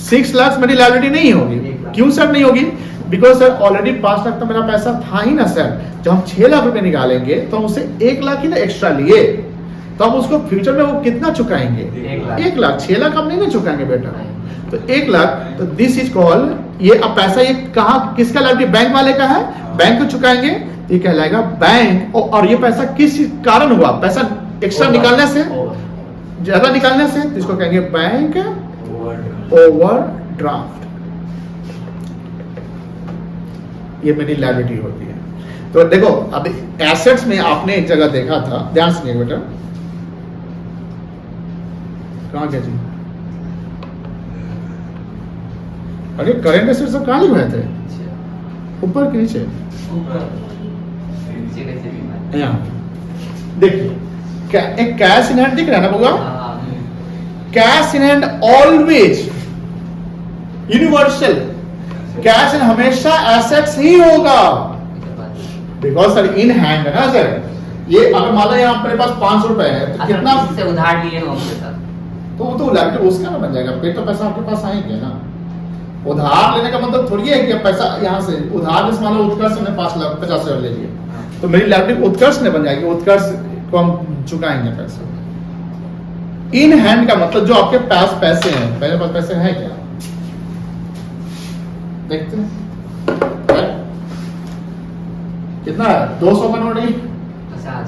6 lakh मेरी लायबिलिटी नहीं होगी। क्यों सर नहीं होगी? बिकॉज सर ऑलरेडी 5 लाख तो मेरा पैसा था ही ना सर। जब हम 6 लाख रुपए निकालेंगे तो हम उससे 1 लाख ही ना एक्स्ट्रा लिए, तो हम उसको फ्यूचर में वो कितना चुकाएंगे? 1 लाख। 6 लाख हम नहीं ना चुकाएंगे बेटा, तो 1 लाख। तो दिस इज कॉल्ड, ये अब पैसा ये कहाँ किसका लायबिलिटी? बैंक वाले का है, बैंक को चुकाएंगे, ये कहलाएगा बैंक। और ये पैसा किस कारण हुआ? पैसा एक्स्ट्रा निकालने से, ज्यादा निकालने से, तो इसको कहेंगे बैंक ओवरड्राफ्ट। ये मेरी लायबिलिटी होती है। तो देखो अब एसेट्स में आपने एक जगह देखा था, ध्यान सुनिए बेटा, कहां गया जी? अरे करेंट एसेट्स सब कहां लिखे हुए थे? ऊपर के नीचे? यहाँ देखिए, एक कैश इन हैंड दिख रहा है ना बुआ? Cash in hand always universal, cash in हमेशा एसेट्स ही होगा, बिकॉज सर इन हैंड है ना सर। ये अगर मान लो यहाँ अपने पास 500 रुपए है तो कितना से उधार लिए हो उनके साथ, तो वो तो लाके उसका ना बन जाएगा, फिर तो पैसा आपके पास आएंगे ना। उधार लेने का मतलब थोड़ी है कि पैसा यहाँ से उधार जैसे मान लो उत्कर्ष ने 5,50,000 ले लिए तो मेरी लाइबिलिटी उत्कर्ष ने बन जाएगी, उत्कर्ष को हम चुकाएंगे पैसा। इन हैंड का मतलब जो आपके पास पैसे हैं, मेरे पास पैसे हैं क्या देखते हैं कितना है, 200 का नोट है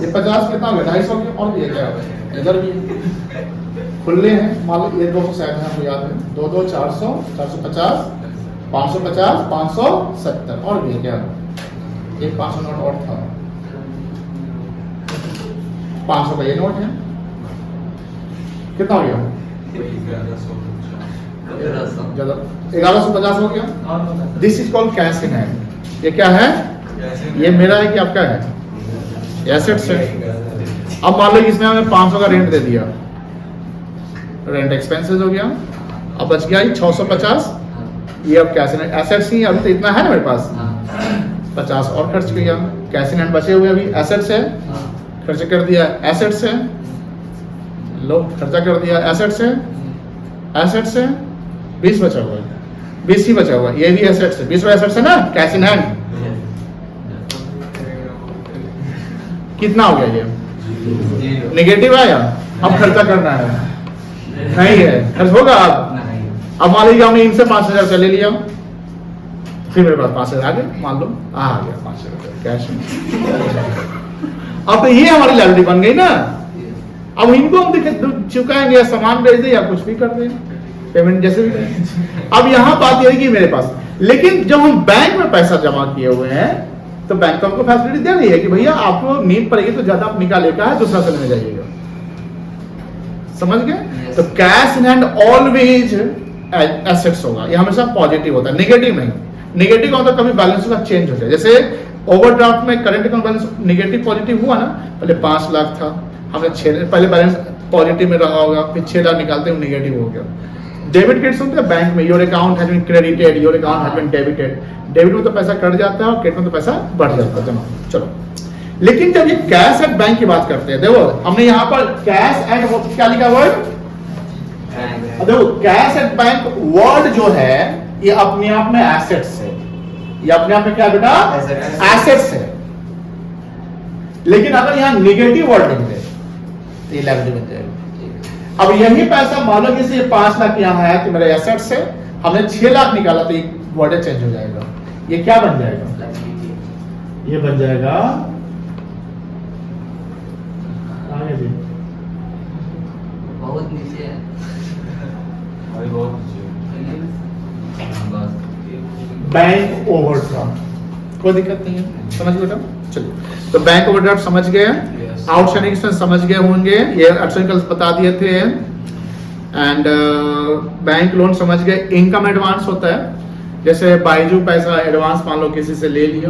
ये 50 कितना हो गया, 250 गया और ये क्या है इधर भी खुले हैं, मान लो ये 200 शायद है आपको याद है, 2 2 400 450 550 570 और भी क्या एक 500 नोट और था, 500 का ये नोट है कितना हो गया 1150 हो गया। This is called cash in hand. ये क्या है, ये मेरा है कि आपका है, एसेट्स है। अब मान लो इसमें हमें 500 का रेंट दे दिया, रेंट एक्सपेंसेस हो गया, अब बच गया 650, ये अब कैश इन हैंड एसेट्स ही, अभी तो इतना है ना मेरे पास, 50 और खर्च किया, कैश इन हैंड बचे हुए अभी एसेट्स है, खर्च कर दिया एसेट्स है, लो खर्चा कर दिया एसेट्स है, एसेट्स है 20 बचा हुआ है, 20 ही बचा हुआ है, ये भी एसेट्स है, 20 एसेट्स है ना कैश इन हैंड। कितना हो गया ये, नेगेटिव आया, अब खर्चा करना है नहीं है, खर्च होगा अब मान लीजिए हमने इनसे 5,000 का ले लिया, फिर मेरे पास 5,000 आ गए, मान लो आ गया 5,000 कैश। अब तो ये हमारी लाइबिलिटी बन गई ना, अब इनको हम चुकाएंगे या सामान बेच दे या कुछ भी कर दे, पेमेंट जैसे भी करें। अब यहाँ बात यह है कि मेरे पास, लेकिन जब हम बैंक में पैसा जमा किए हुए हैं तो बैंक तो हमको फैसिलिटी दे रही है कि भैया आपको नीड पड़ेगी तो ज्यादा आप निकाले का है, दूसरा से लेने जाइएगा, समझ गए। तो cash in hand always assets होगा, ये हमेशा पॉजिटिव होता है, नेगेटिव नहीं। नेगेटिव होता है कभी बैलेंस का चेंज हो जाए, जैसे ओवरड्राफ्ट में current account balance negative positive हुआ ना, पहले 5 लाख था, हमने 6 पहले बैलेंस पॉजिटिव में रहा होगा, फिर 6 लाख निकालते हुए नेगेटिव हो गया। डेबिट क्रेडिट होता है बैंक में, your account has been credited, your account has been debited. Debit में तो पैसा कट जाता है और क्रेडिट में तो पैसा बढ़ जाता है जमा। चलो, लेकिन जब ये कैश एट बैंक की बात करते हैं, देखो हमने यहाँ पर कैश एट क्या लिखा वर्ड, देखो कैश एट बैंक वर्ड जो है ये अपने आप में एसेट्स है, ये अपने आप में क्या बेटा एसेट्स है। लेकिन अगर यहाँ निगेटिव वर्ड लिख दे तो ये लाइबिलिटी बन जाएगी। अब यही पैसा मान लो कि 5 लाख यहाँ है तो मेरे एसेट्स है, हमने 6 लाख निकाला तो ये वर्ड चेंज हो जाएगा, ये क्या बन जाएगा, ये बन जाएगा आगे जी बहुत नीचे है, बैंक ओवरड्राफ्ट, कोई दिक्कत नहीं है, समझ गए बेटा। चलिए, तो बैंक ओवरड्राफ्ट समझ गए, आउटस्टैंडिंग एक्सपेंस समझ गए होंगे, ये आर्टिकल्स बता दिए थे, एंड बैंक लोन समझ गए। इनकम एडवांस होता है, जैसे बाइजू पैसा एडवांस मान लो किसी से ले लिया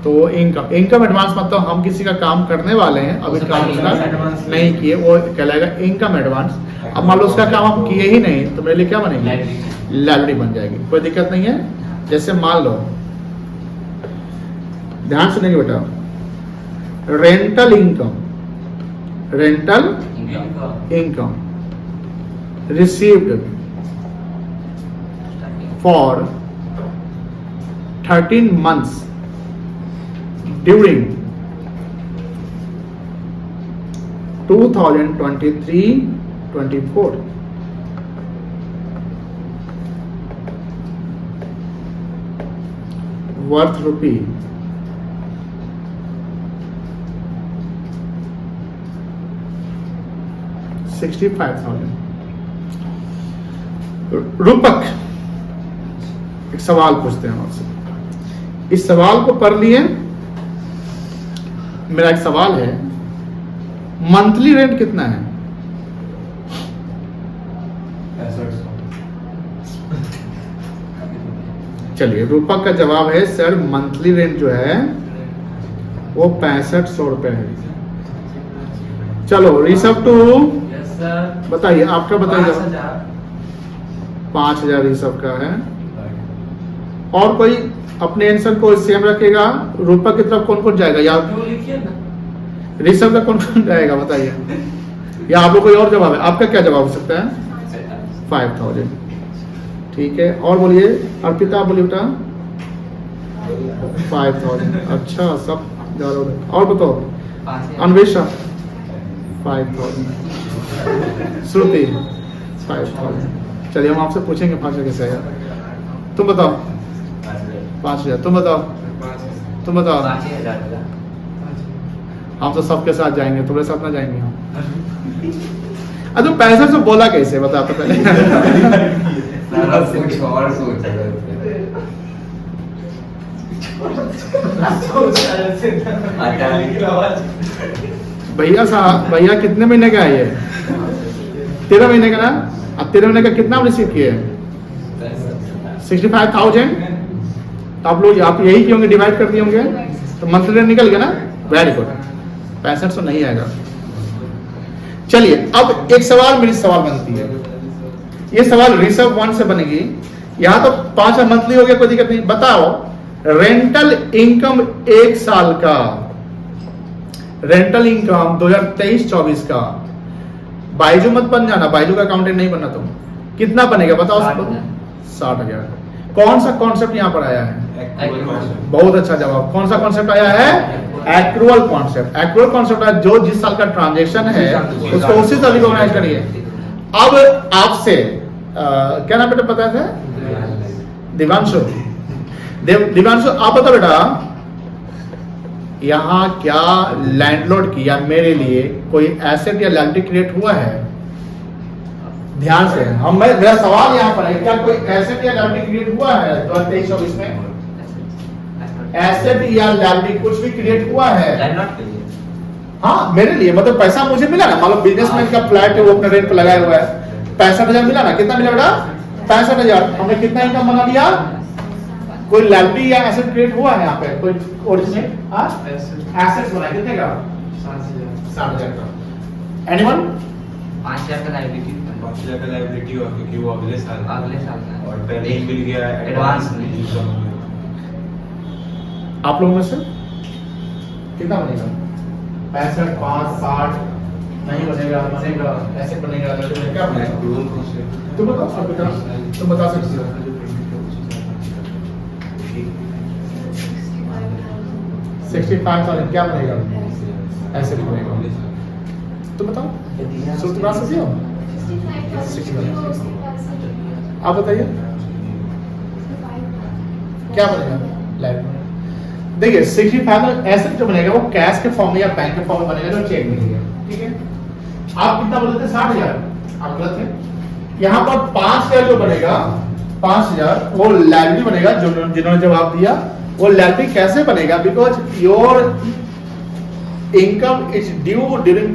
तो इनकम एडवांस मतलब हम किसी का काम करने वाले हैं, अभी काम उसका नहीं किए, वो कहलाएगा इनकम एडवांस। अब मान लो उसका काम हम किए ही नहीं तो मेरे लिए क्या बनेगी, लाइबिलिटी बन जाएगी, कोई दिक्कत नहीं है। जैसे मान लो, ध्यान सुनेंगे बेटा, rental income received for 13 months during 2023-24 worth rupee 65,000। रूपक एक सवाल पूछते हैं आपसे, इस सवाल को पढ़ लिए। मेरा एक सवाल है, मंथली रेंट कितना है? चलिए, रूपक का जवाब है सर मंथली रेंट जो है वो 6500 रुपए है। चलो ऋषभ टू सर बताइए आपका, बताइए। 5,000। 5,000 ऋषभ का है। और कोई अपने आंसर को सेम रखेगा? रूपा की तरफ कौन कौन जाएगा? या वो लिखिए ना। ऋषभ का कौन कौन जाएगा बताइए? या आप लोग कोई और जवाब है? आपका क्या जवाब हो सकता है? 5,000। ठीक है, और बोलिए अर्पिता, बोलिए बेटा। 5,000। अच्छा, सब जा रहे हो। और बताओ 5,000। अन्वेषा 5,000। श्रुति 5,000। चलिए हम आपसे पूछेंगे 5,000 कैसे आया। तुम बताओ 5,000। तुम बताओ, तुम बताओ। 5,000 का। हम तो सबके साथ जाएंगे, तुम्हारे साथ ना जाएंगे हम। अरे तुम पैसे से बोला कैसे बता तो पहले। सारा कुछ और सोच रहा भैया साहब, भैया कितने महीने का है ये? 13 महीने का ना? अब 13 महीने का कितना रिसीव किए? 65,000। तो आप लोग आप यही किए होंगे, डिवाइड कर दिए होंगे, तो मंथली रेट निकल गया ना? Very good. 65 नहीं आएगा। चलिए अब एक सवाल, मेरी सवाल बनती है, ये सवाल ऋषभ 1 से बनेगी। यहां तो 5 मंथली हो गया, कोई दिक्कत नहीं। बताओ रेंटल इनकम 1 साल का, रेंटल इनकम 2023-24 का, बाइजू मत बन जाना, बाइजू का अकाउंटेंट नहीं बनना तुम, कितना बनेगा बताओ? 60,000। कौन सा कॉन्सेप्ट यहां पर आया है? बहुत अच्छा जवाब। कौन सा कॉन्सेप्ट आया है? Accrual concept. एक्रूअल कॉन्सेप्ट है जो जिस साल का ट्रांजैक्शन है उसको उसी साल रिकॉग्नाइज करिए। अब आपसे क्या नाम बेटा पता था? दिवांशु। दिवांशु आप बताओ बेटा, यहाँ क्या लैंडलॉर्ड की या मेरे लिए कोई एसेट या लायबिलिटी क्रिएट हुआ है? ध्यान से मेरा सवाल यहाँ पर है, क्या कोई एसेट या लायबिलिटी क्रिएट हुआ है 2023-24 में? एसेट या लायबिलिटी कुछ भी क्रिएट हुआ है? हाँ मेरे लिए, मतलब पैसा मुझे मिला ना, मान लो बिजनेसमैन का फ्लैट है, वो अपने रेंट पे लगाया हुआ है, 65,000 मिला ना? कितना मिला बेटा? 65,000। हमने कितना इनकम बना लिया? कोई लायबिलिटी या एसेट क्रिएट हुआ है यहाँ पे? कोई ओरिजिनल एसेट्स बना कितने का? 60,000 का। एनीवन? 5,000 का लायबिलिटी। 5,000 का लायबिलिटी हुआ क्योंकि वो अगले साल का और पहले ही मिल गया एडवांस में। आप लोगों में से कितना बनेगा? 65, 5, 60 नहीं बनेगा? बनेगा, ऐसे बनेगा, क्या बनेगा? तुम बताओ, तुम बता सकते हो। 65,000 क्या बनेगा? ऐसे बनेगा। तुम बताओ, सुन तुम सकती हो? आप बताइए क्या बनेगा लाइफ में? देखिए 65,000 ऐसे जो बनेगा वो कैश के फॉर्म में या बैंक के फॉर्म में बनेगा जो चेक मिलेगा। ठीक है, आप कितना बोलते थे? 60,000। आप गलत है। यहाँ पर 5,000 जो बनेगा, 5,000 वो लायबिलिटी बनेगा। जो जिन्होंने जवाब दिया वो लायबिलिटी कैसे बनेगा? Because your income is due during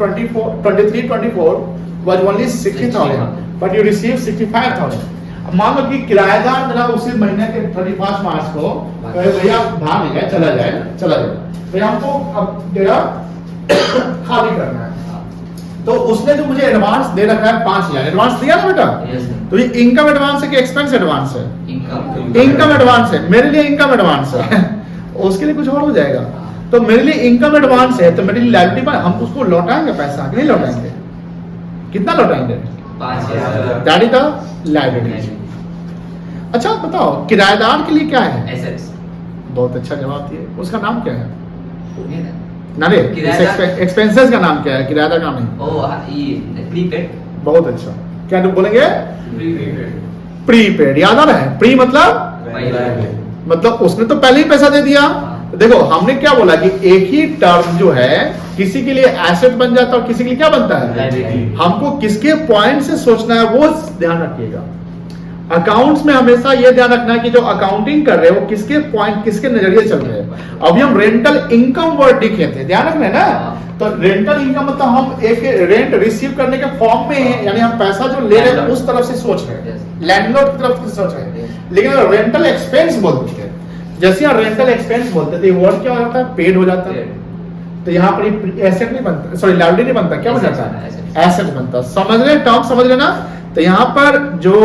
23-24 was only 60,000 but you received 65,000। अब मान लो कि किराएदार मेरा उसी महीने के 31 मार्च को कहे भैया भाग गया, चला जाए, भैया हमको अब तेरा खाली करना है, तो उसने जो मुझे एडवांस दे रखा है 5,000 एडवांस दिया ना बेटा? तो ये इनकम एडवांस है कि एक्सपेंस एडवांस है? इनकम एडवांस है। मेरे लिए इनकम एडवांस है, उसके लिए कुछ और हो जाएगा। तो मेरे लिए इनकम एडवांस है, तो मेरे लिए लायबिलिटी पर हम उसको लौटाएंगे पैसा कि नहीं लौटाएंगे? कितना लौटाएंगे? 5,000। That is the liability. अच्छा बताओ किराएदार के लिए क्या है? एसेट्स। बहुत अच्छा जवाब दिए। उसका नाम क्या है? नारे किराएदार- एक्सपेंसेस का नाम क्या है? किराएदार का नहीं। ओ ये प्रीपेड। बहुत अच्छा। क्या तुम बोलेंगे? प्रीपेड। याद आ रहा है? प्री मतलब उसने तो पहले ही पैसा दे दिया। देखो हमने क्या बोला कि एक ही टर्म जो है किसी के लिए एसेट बन जाता है और किसी के लिए क्या बनता है? हमको किसके पॉइंट से सोचना है वो ध्यान रखिएगा। अकाउंट्स में हमेशा यह ध्यान रखना है कि जो अकाउंटिंग कर रहे हैं वो किसके पॉइंट, किसके नजरिए चल रहे हैं। अभी हम रेंटल इनकम वर्ड लिखे थे, ध्यान रखना है ना? तो रेंटल इनकम मतलब हम एक रेंट रिसीव करने के फॉर्म में है, यानी हम पैसा जो ले रहे हैं उस तरफ से सोच रहे हैं, लैंडलॉर्ड की तरफ से सोच रहे हैं। लेकिन रेंटल एक्सपेंस बोलते थे, जैसे यहाँ रेंटल एक्सपेंस बोलते थे, वर्ड क्या हो जाता है? पेड हो जाता है। तो यहाँ पर एसेट नहीं बनता, सॉरी लायबिलिटी नहीं बनता, क्या बन जाता है? Assets. एसेट बनता। समझ रहे टर्म, समझ लेना। तो यहाँ पर जो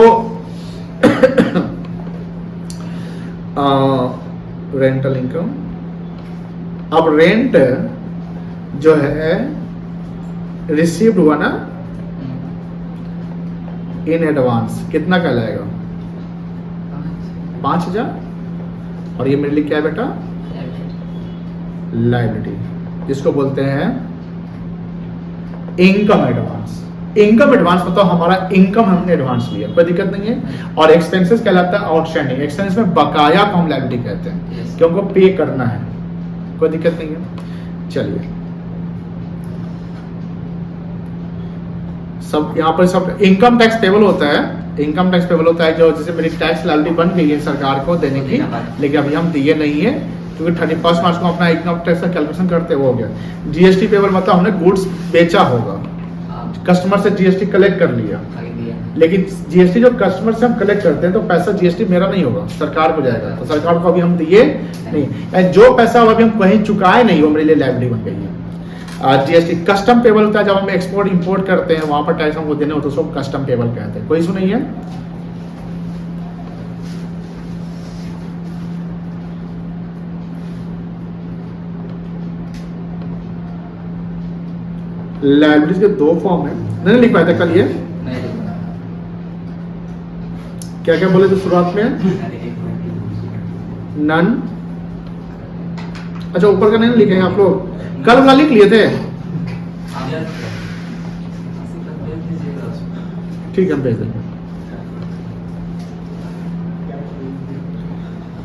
रेंटल इनकम, अब रेंट जो है रिसीव्ड हुआ ना इन एडवांस, कितना कहलाएगा? 5,000। और ये मेरे लिए क्या है बेटा? लायबिलिटी, जिसको बोलते हैं इनकम एडवांस। इनकम एडवांस मतलब हमारा इनकम हमने एडवांस लिया, कोई दिक्कत नहीं है। और एक्सपेंसेस कहलाता है आउटस्टैंडिंग। एक्सपेंस में बकाया को हम लायबिलिटी कहते हैं, Yes. कि उनको पे करना है, कोई दिक्कत नहीं है। चलिए सब यहाँ पर सब इनकम टैक्स पेबल होता है, इनकम टैक्स पेबल होता है जो जैसे मेरी टैक्स लायबिलिटी बन गई है सरकार को देने की, लेकिन अभी हम दिए नहीं है क्योंकि 31 मार्च को अपना इनकम टैक्स का कैलकुलेशन करते हो गया। जीएसटी पेबल मतलब हमने गुड्स बेचा होगा, कस्टमर से जीएसटी कलेक्ट कर लिया, लेकिन जीएसटी जो कस्टमर से हम कलेक्ट करते हैं तो पैसा जीएसटी मेरा नहीं होगा, सरकार को जाएगा। तो सरकार को अभी हम दिए नहीं, यानी जो पैसा अभी हम कहीं चुकाए नहीं, वो मेरे लिए लायबिलिटी बन गई है। जीएसटी कस्टम पेबल होता है, जब हम एक्सपोर्ट इंपोर्ट करते हैं वहां पर टैक्स हमको देने होते हैं, उसको कस्टम पेबल कहते हैं। कोई इशू नहीं है। लायबिलिटीज के दो फॉर्म है, नहीं लिख पाया था कल ये, क्या क्या बोले थे शुरुआत में? नन, अच्छा ऊपर का नहीं लिखे हैं आप लोग, कल वाला लिख लिए थे? ठीक है, हम भेज देंगे।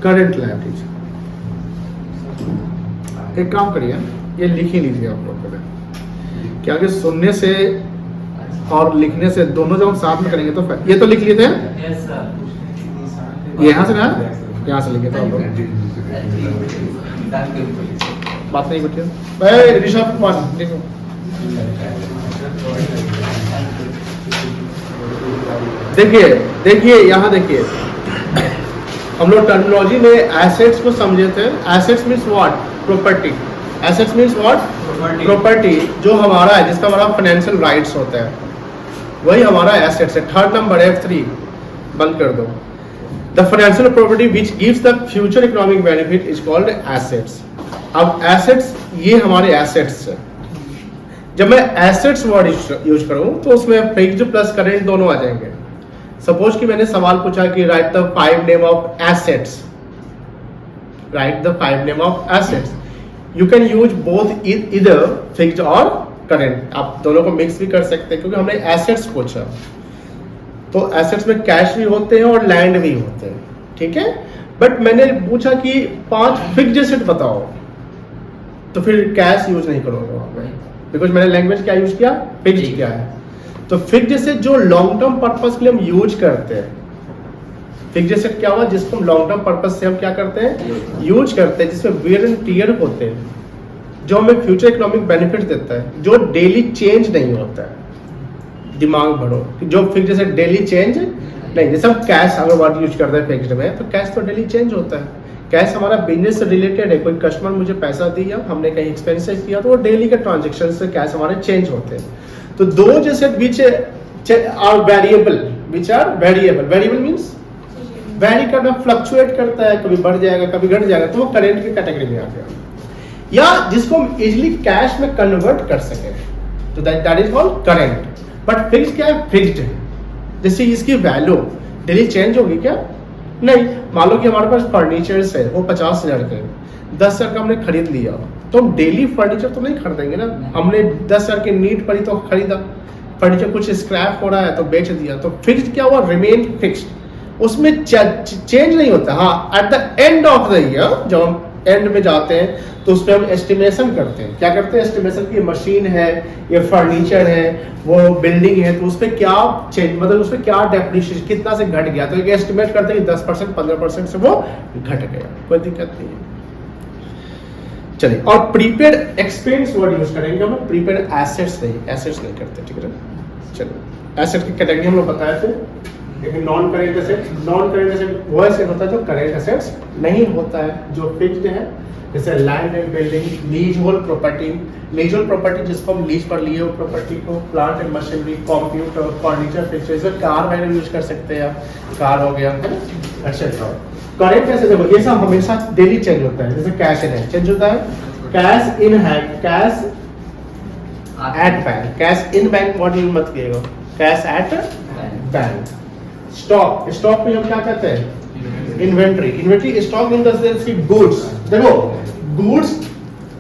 करंट लायबिलिटीज, एक काम करिए, ये लिख ही लीजिए आप लोग पहले, क्या कि सुनने से और लिखने से दोनों जब हम साथ में करेंगे तो ये तो लिख लिए थे, ये यहाँ से ना, यहाँ से लिखे थे आप लोग, बात नहीं कुछ भाई। ऋषभ कुमार देखो, देखिए देखिए यहाँ देखिए, हम लोग टर्मिनोलॉजी में एसेट्स को समझे थे। Assets means what? Property. Assets means what? Property, जो हमारा है, जिसका हमारा फाइनेंशियल राइट्स होता है, वही हमारा एसेट्स है। थर्ड नंबर F3 बंद कर दो। The financial property which gives the future economic benefit is called assets. अब एसेट्स, ये हमारे एसेट्स है। जब मैं एसेट्स वर्ड यूज करूं तो उसमें फिक्स्ड प्लस करेंट दोनों आ जाएंगे। सपोज कि मैंने सवाल पूछा कि right the 5 name of assets, right the 5 name of assets. You can use both इधर फिक्स्ड और करेंट, आप दोनों को मिक्स भी कर सकते हैं क्योंकि हमने एसेट्स पूछा। तो एसेट्स में कैश भी होते हैं और लैंड भी होते हैं, ठीक है। बट मैंने पूछा कि 5 फिक्स्ड एसेट बताओ, तो फिर कैश यूज नहीं करोगे वहां पे, बिकॉज मैंने लैंग्वेज क्या यूज किया? फिक्स्ड किया है। तो फिक्स्ड एसेट जो लॉन्ग टर्म पर्पस के लिए हम यूज करते हैं, फिक्स्ड एसेट क्या हुआ जिसको हम लॉन्ग टर्म पर्पस से हम क्या करते हैं? यूज करते हैं, जिसमें वेयर एंड टियर होते हैं, जो हमें फ्यूचर इकोनॉमिक बेनिफिट देता है, जो डेली चेंज नहीं होता है। दिमाग भरो, जो फिक्स्ड एसेट डेली चेंज नहीं, जैसे हम कैश अगर वर्ड यूज करते हैं फिक्स्ड में, तो कैश तो डेली चेंज होता है। कैश हमारा बिजनेस से रिलेटेड है, कोई कस्टमर मुझे पैसा दिया, हमने कहीं एक्सपेंसेस किया, तो वो डेली के ट्रांजेक्शन से कैश हमारे चेंज होते हैं। तो दो जैसे बीच are variable, which are variable. Variable means vary करना, फ्लक्चुएट करता है, कभी बढ़ जाएगा कभी घट जाएगा, तो वो करेंट की कैटेगरी में आ गया, या जिसको हम इजिली कैश में कन्वर्ट कर सके, तो that is called current. But fixed क्या है? फिक्स्ड है। जैसे इसकी वैल्यू डेली चेंज होगी क्या? नहीं। मान लो कि हमारे पास फर्नीचर्स है, वो 50,000 के, 10,000 का हमने खरीद लिया, तो हम डेली फर्नीचर तो नहीं खरीदेंगे ना। हमने 10,000 की नीड पड़ी तो खरीदा, फर्नीचर कुछ स्क्रैप हो रहा है तो बेच दिया। तो फिक्स्ड क्या हुआ? रिमेन फिक्स्ड, उसमें चेंज नहीं होता। हाँ, at the end of the year जब हम एंड में जाते हैं तो उस पर हम एस्टिमेशन करते हैं। क्या करते हैं? एस्टिमेशन की मशीन है, ये फर्नीचर है, वो बिल्डिंग है, तो उस पर क्या चेंज, मतलब उस पर क्या डेप्रिसिएशन कितना से घट गया, तो एक एस्टिमेट करते हैं कि 10% 15% से वो घट गया, कोई दिक्कत नहीं है। चलिए, और प्रीपेड एक्सपेंस वर्ड यूज करेंगे हम, प्रीपेड एसेट्स नहीं करते, ठीक है। चलिए, एसेट की कैटेगरी हम लोग बताए थे, लेकिन नॉन करेंट एसेट वो एसेट होता है जो करेंट एसेट्स नहीं होता है, जो फिक्स्ड है, जैसे land and building, lease hold property जिसको हम लीज पर लिए हो प्रॉपर्टी को, plant and machinery, computer, furniture, fixture, car वगैरह यूज कर सकते हैं, कार हो गया एक्सेट्रा। करेंट एसेट देखो ये सब हमेशा डेली चेंज होता है, जैसे कैश इन हैंड चेंज होता है, cash in hand, cash at bank, cash in bank what use मत कीजिएगा, कैश एट बैंक। स्टॉक में हम क्या कहते हैं, inventory stock in the sense की गुड्स, देखो गुड्स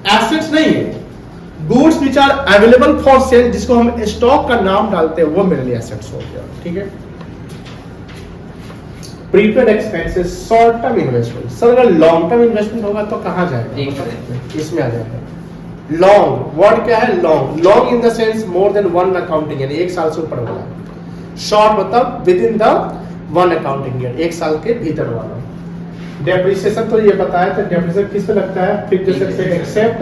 एसेट्स नहीं है, goods which are available for sale जिसको हम स्टॉक का नाम डालते हैं वो मेरे लिए एसेट्स हो गया, ठीक है। Prepaid expenses, short term investment, sir अगर लॉन्ग टर्म इन्वेस्टमेंट होगा तो कहां जाएगा, इसमें आ जाएगा। लॉन्ग वर्ड क्या है, long in the sense more than one accounting यानी 1 साल से ऊपर वाला। शॉर्ट मतलब with in the 1 accounting year, 1 साल के भीतर वाला। डेप्रिसिएशन तो ये बताया था, डेप्रिसिएशन किस पे लगता है, फिक्स्ड एसेट पे, एक्सेप्ट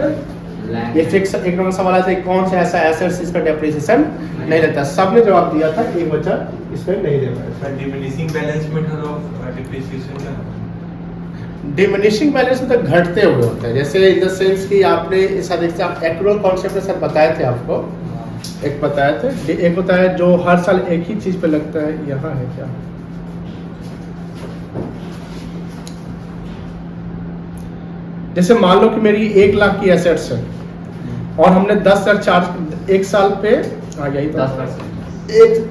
ये फिक्स। एक नंबर सवाल है कौन सा ऐसा एसेट्स इसका डेप्रिसिएशन नहीं लगता, सबने जवाब दिया था, एक बच्चा इसमें नहीं दे पाया। Diminishing balance method of depreciation क्या है? डिमिनिशिंग बैलेंस में तो घटते हुए होता है, जैसे इन द सेंस कि आपने इस एक्चुअल कॉन्सेप्ट सर बताए थे आपको, एक बताए थे, एक होता है जो हर साल एक ही चीज पे लगता है, यहाँ है क्या, जैसे मान लो कि मेरी 1 लाख की एसेट्स है और हमने 10,000 चार्ज 1 साल पे, यही 10%,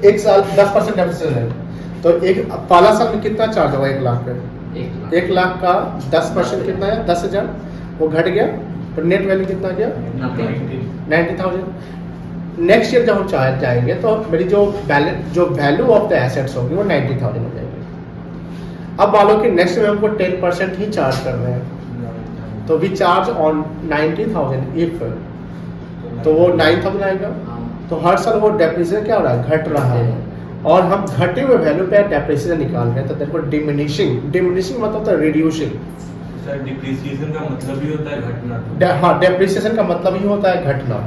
एक साल 10% डेप्रिसिएशन है, तो एक पहला साल में कितना चार्ज होगा 1 लाख पे, 1 लाख का 10% कितना है, 10,000, वो घट गया तो नेट वैल्यू कितना गया, 90,000। नेक्स्ट ईयर जब हम जाएंगे तो मेरी जो वैल्यू ऑफ द एसेट्स होगी वो 90,000 हो जाएगी। अब मान लो कि नेक्स्ट में हमको 10% ही चार्ज कर रहे हैं, तो वी चार्ज ऑन 90,000 इफ, तो वो 9,000 आएगा, तो हर साल वो डेप्रिसिएशन क्या हो रहा है, घट रहा है, और हम घटे हुए वैल्यू पे डेप्रिसिएशन निकाल रहे हैं, तो देखो डिमिनिशिंग मतलब होता है रिड्यूसिंग। सर डिप्रिसिएशन का मतलब ही होता है घटना, हाँ डेप्रिसिएशन का मतलब ही होता है घटना,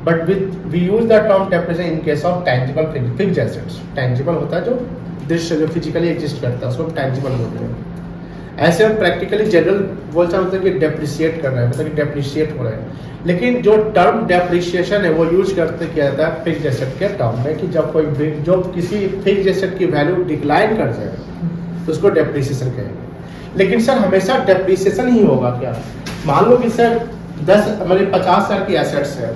but we use the term depreciation in case of tangible fixed assets. Tangible होता है जो दृश्य जो फिजिकली एग्जिस्ट करता है उसको टैंजिबल बोलते हैं। ऐसे हम प्रैक्टिकली जनरल बोलते हैं मतलब कि डेप्रिशिएट कर रहे हैं, मतलब कि डेप्रिशिएट हो रहे हैं, लेकिन जो टर्म डेप्रिशिएशन है वो यूज करते किया जाता है फिक्स्ड एसेट के टर्म में, कि जब कोई जो किसी फिक्स्ड एसेट की वैल्यू डिक्लाइन कर जाए तो उसको डेप्रिसिएशन कहेंगे। लेकिन सर हमेशा डेप्रिसिएशन ही होगा क्या, मान लो कि सर 50,000 की एसेट्स है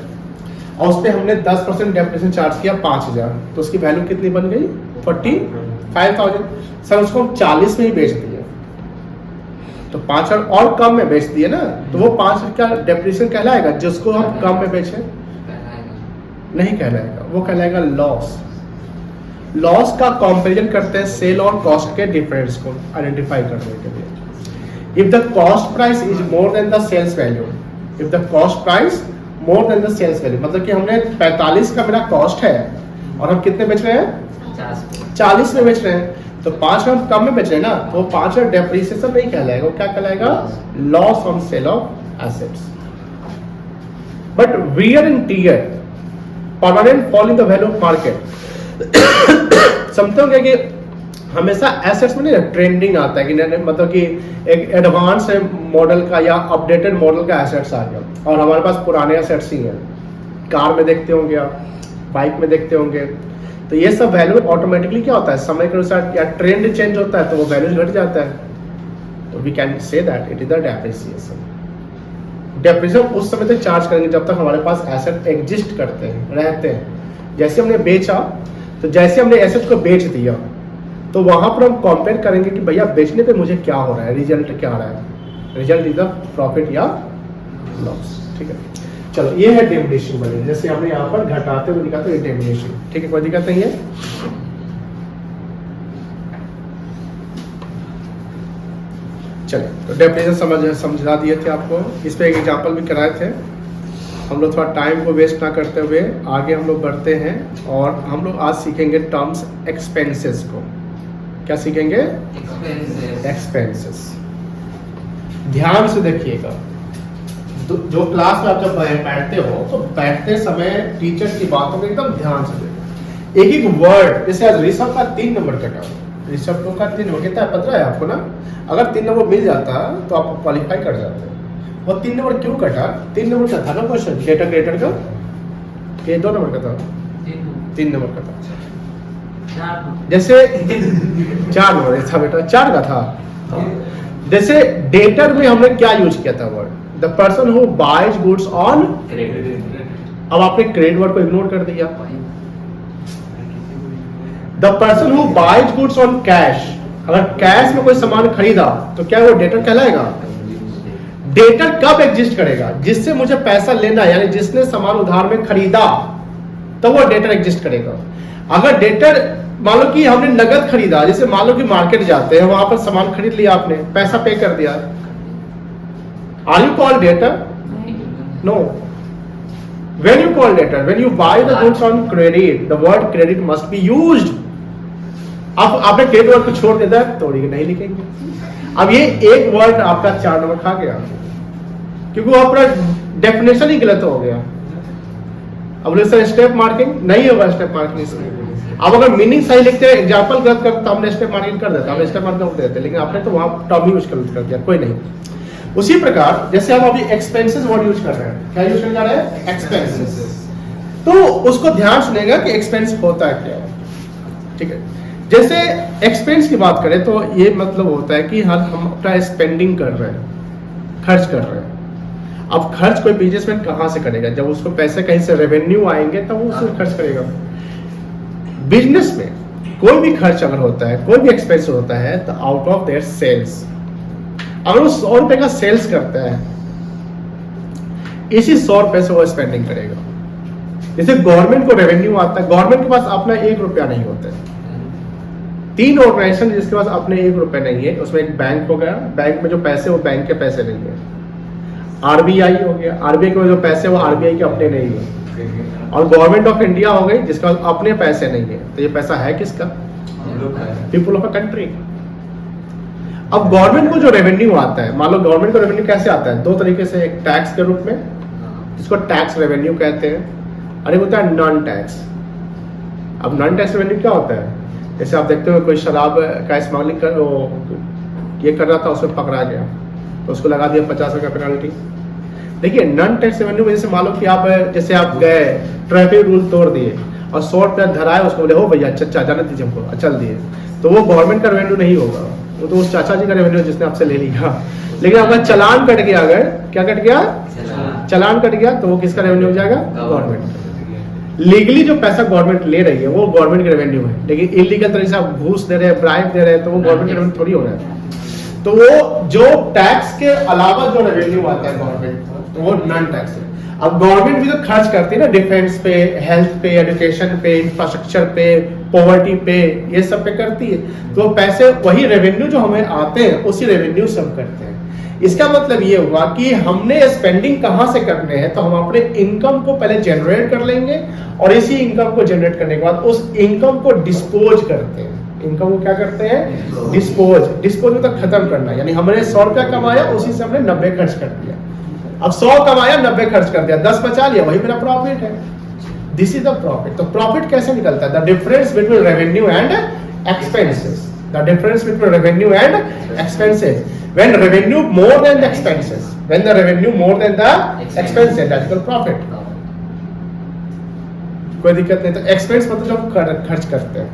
और उस पर हमने 10% डेप्रिसिएशन चार्ज किया 5,000, तो उसकी वैल्यू कितनी बन गई, 45,000। सर उसको हम 40 में ही बेच दिए, तो 5,000 और कम में बेच दिए ना, तो वो 5,000 का डेप्रिसिएशन कहलाएगा, जिसको हम कम में बेचे नहीं कहलाएगा, वो कहलाएगा लॉस। लॉस का कंपैरिजन करते हैं सेल और कॉस्ट के डिफरेंस को आइडेंटिफाई करने के लिए। If the cost price is more than the sales value, if the cost price more than the sales value, मतलब कि हमने 45 का मेरा कॉस्ट है और हम कितने बेच रहे हैं, 40 में बेच रहे हैं, तो 5 हम कम में बेच रहे हैं ना, तो 5 डेप्रिसिएशन नहीं कहलाएगा, वो क्या कहलाएगा, loss on sale of assets. But wear and tear, permanent fall in the value of market, समझते होंगे कि हमेशा एसेट्स में नहीं ट्रेंडिंग आता है, कि मतलब कि एक एडवांस मॉडल का या अपडेटेड मॉडल का एसेट्स आ गया और हमारे पास पुराने एसेट्स ही हैं, कार में देखते होंगे आप, बाइक में देखते होंगे, तो ये सब वैल्यू ऑटोमेटिकली क्या होता है, समय के अनुसार या ट्रेंड चेंज होता है तो वो वैल्यू घट जाता है, तो we can say that it is the depreciation. Depreciation उस समय तक चार्ज करेंगे जब तक हमारे पास एसेट एग्जिस्ट करते हैं, रहते हैं। जैसे हमने बेचा, तो जैसे हमने एसेट को बेच दिया तो वहां पर हम कंपेयर करेंगे कि भैया बेचने पे मुझे क्या हो रहा है, रिजल्ट क्या आ रहा है, रिजल्ट इज द प्रॉफिट या लॉस, ठीक है। चलो ये है डिमिनिशिंग वैल्यू, जैसे हमने यहाँ पर घटाते हुए दिखाते हैं डिमिनिशिंग, ठीक है, कोई दिक्कत नहीं है। चलिए तो डेफिनेशन समझा दिए थे आपको, इस पे एक एग्जांपल भी कराए थे। हम लोग थोड़ा टाइम को वेस्ट ना करते हुए आगे हम लोग बढ़ते हैं और हम लोग आज सीखेंगे टर्म्स एक्सपेंसेस को। क्या सीखेंगे, एक्सपेंसेस। ध्यान से देखिएगा, जो क्लास में आप जब बैठते हो तो बैठते समय टीचर की बातों को एकदम ध्यान से देखो। एक एक वर्ड, जैसे आज ऋषभ का 3 नंबर का टर्म, ऋषभ टू का 3 नंबर कितना है, 15 है आपको ना। अगर 3 नंबर मिल जाता तो आप क्वालिफाई कर जाते। वो 3 नंबर क्यों कटा? 3 नंबर का था ना क्वेश्चन, डेटा क्रिएटर का, ये 2 नंबर का था, 3 नंबर का था। जैसे 4 नंबर था बेटा, 4 का था। जैसे डेटर में हमने क्या यूज किया था word, the person who buys goods on. अब आपने क्रेडिट वर्ड को इग्नोर कर दिया। The person who buys goods on cash, अगर कैश में कोई सामान खरीदा तो क्या वो डेटर कहलाएगा? डेटर कब एग्जिस्ट करेगा? जिससे मुझे पैसा लेना, यानी जिसने सामान उधार में खरीदा, तो वो डेटर एग्जिस्ट करेगा। अगर डेटर मान लो कि हमने नगद खरीदा, जैसे मान लो कि मार्केट जाते हैं, वहां पर सामान खरीद लिया, आपने पैसा पे कर दिया, are you called debtor? No. When you call debtor, when you buy the goods on credit, the word credit must be used. अब आपने क्रेडिट वर्ड को छोड़ देता है तो नहीं लिखेंगे। अब ये एक वर्ड आपका 4 नंबर खा गया, क्योंकि वो अपना डेफिनेशन ही गलत हो गया। अब सर स्टेप मार्किंग नहीं होगा, स्टेप मार्किंग इसमें। अब अगर मीनिंग सही लिखते हैं, एग्जाम्पल गलत करते तो हमने स्टेप मार्किंग कर देता, हमने स्टेप मार्किंग कर देते, लेकिन आपने तो वहां टर्म यूज कर दिया, कोई नहीं। उसी प्रकार जैसे हम अभी एक्सपेंसेस वर्ड यूज कर रहे हैं, क्या यूज कर रहे हैं? एक्सपेंसेस। तो उसको ध्यान सुनेगा कि एक्सपेंस होता है क्या, ठीक है। जैसे एक्सपेंस की बात करें तो ये मतलब होता है कि हम अपना स्पेंडिंग कर रहे हैं, खर्च कर रहे हैं। अब खर्च कोई बिजनेसमैन कहां से करेगा? जब उसको पैसे कहीं से रेवेन्यू आएंगे तब वो उसमें खर्च करेगा। बिजनेस में कोई भी खर्च अगर होता है, कोई भी एक्सपेंस होता है, तो आउट ऑफ देयर सेल्स। अगर वो 100 रुपए का सेल्स करता है, इसी 100 रुपए से वो स्पेंडिंग करेगा। जैसे गवर्नमेंट को रेवेन्यू आता है, गवर्नमेंट के पास अपना 1 रुपया नहीं होता है। 3 ऑर्गेनाइजेशन जिसके पास अपने 1 रुपए नहीं है, उसमें एक बैंक हो गया, बैंक में जो पैसे वो बैंक के पैसे नहीं है। आरबीआई हो गया, आरबीआई के जो पैसे वो आरबीआई के अपने नहीं है। और गवर्नमेंट ऑफ इंडिया हो गई, जिसके पास अपने पैसे नहीं है, तो ये पैसा है किसका? People of a country. अब गवर्नमेंट को जो रेवेन्यू आता है, मान लो गवर्नमेंट को रेवेन्यू कैसे आता है? 2 तरीके से, एक टैक्स के रूप में, जिसको टैक्स रेवेन्यू कहते हैं, और एक होता है नॉन टैक्स। अब नॉन टैक्स रेवेन्यू क्या होता है? जैसे आप देखते हो कोई शराब का स्मगलिंग ये कर रहा था, उसमें पकड़ा गया तो उसको लगा दिया 50 रुपये का पेनल्टी। देखिए नॉन टैक्स रेवेन्यू में जैसे मान लो कि आप जैसे आप गए, ट्रैफिक रूल तोड़ दिए और 100 रुपया धराए, उसको बोले हो भैया चाचा जाने दीजिए हमको, चल दिए, तो वो गवर्नमेंट का रेवेन्यू नहीं होगा, वो तो उस चाचा जी का रेवेन्यू जिसने आपसे ले लिया। लेकिन आपका चालान कट गया, अगर क्या कट गया? चालान कट गया, तो वो किसका रेवेन्यू हो जाएगा? गवर्नमेंट। लीगली जो पैसा गवर्नमेंट ले रही है वो गवर्नमेंट का रेवेन्यू है, लेकिन इलीगल तरीके से आप घूस दे रहे हैं, ब्राइब दे रहे हैं, तो वो गवर्नमेंट का रेवेन्यू थोड़ी हो रहा है। तो वो जो टैक्स के अलावा जो रेवेन्यू आता है गवर्नमेंट, तो वो नॉन टैक्स है। अब गवर्नमेंट भी तो खर्च करती है ना, डिफेंस पे, हेल्थ पे, एजुकेशन पे, इंफ्रास्ट्रक्चर पे, पॉवर्टी पे, ये सब पे करती है। तो पैसे वही रेवेन्यू जो हमें आते हैं उसी रेवेन्यू से हम करते हैं। इसका मतलब ये हुआ कि हमने स्पेंडिंग कहां से करने हैं, तो हम अपने इनकम को पहले जनरेट कर लेंगे और इसी इनकम को जनरेट करने के बाद उस इनकम को डिस्पोज करते हैं। इनकम को क्या करते हैं? डिस्पोज मतलब खत्म करना। यानी हमने 100 रुपया कमाया, उसी से हमने 90 खर्च कर दिया। अब 100 कमाया, 90 खर्च कर दिया, 10 बचा लिया, वही मेरा प्रॉफिट है। This is the profit. तो प्रॉफिट कैसे निकलता है? The difference between revenue and expenses. The difference between revenue and expenses. When revenue more than the expenses, when the revenue more than the expenses, that's called profit. कोई दिक्कत नहीं। तो expense मतलब जब खर्च करते हैं।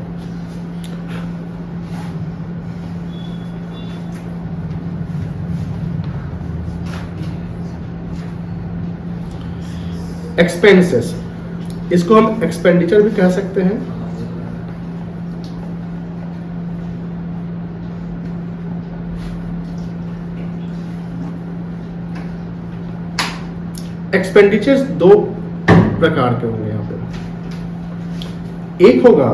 एक्सपेंसेस, इसको हम एक्सपेंडिचर भी कह सकते हैं। एक्सपेंडिचर्स 2 प्रकार के होंगे यहां पे। एक होगा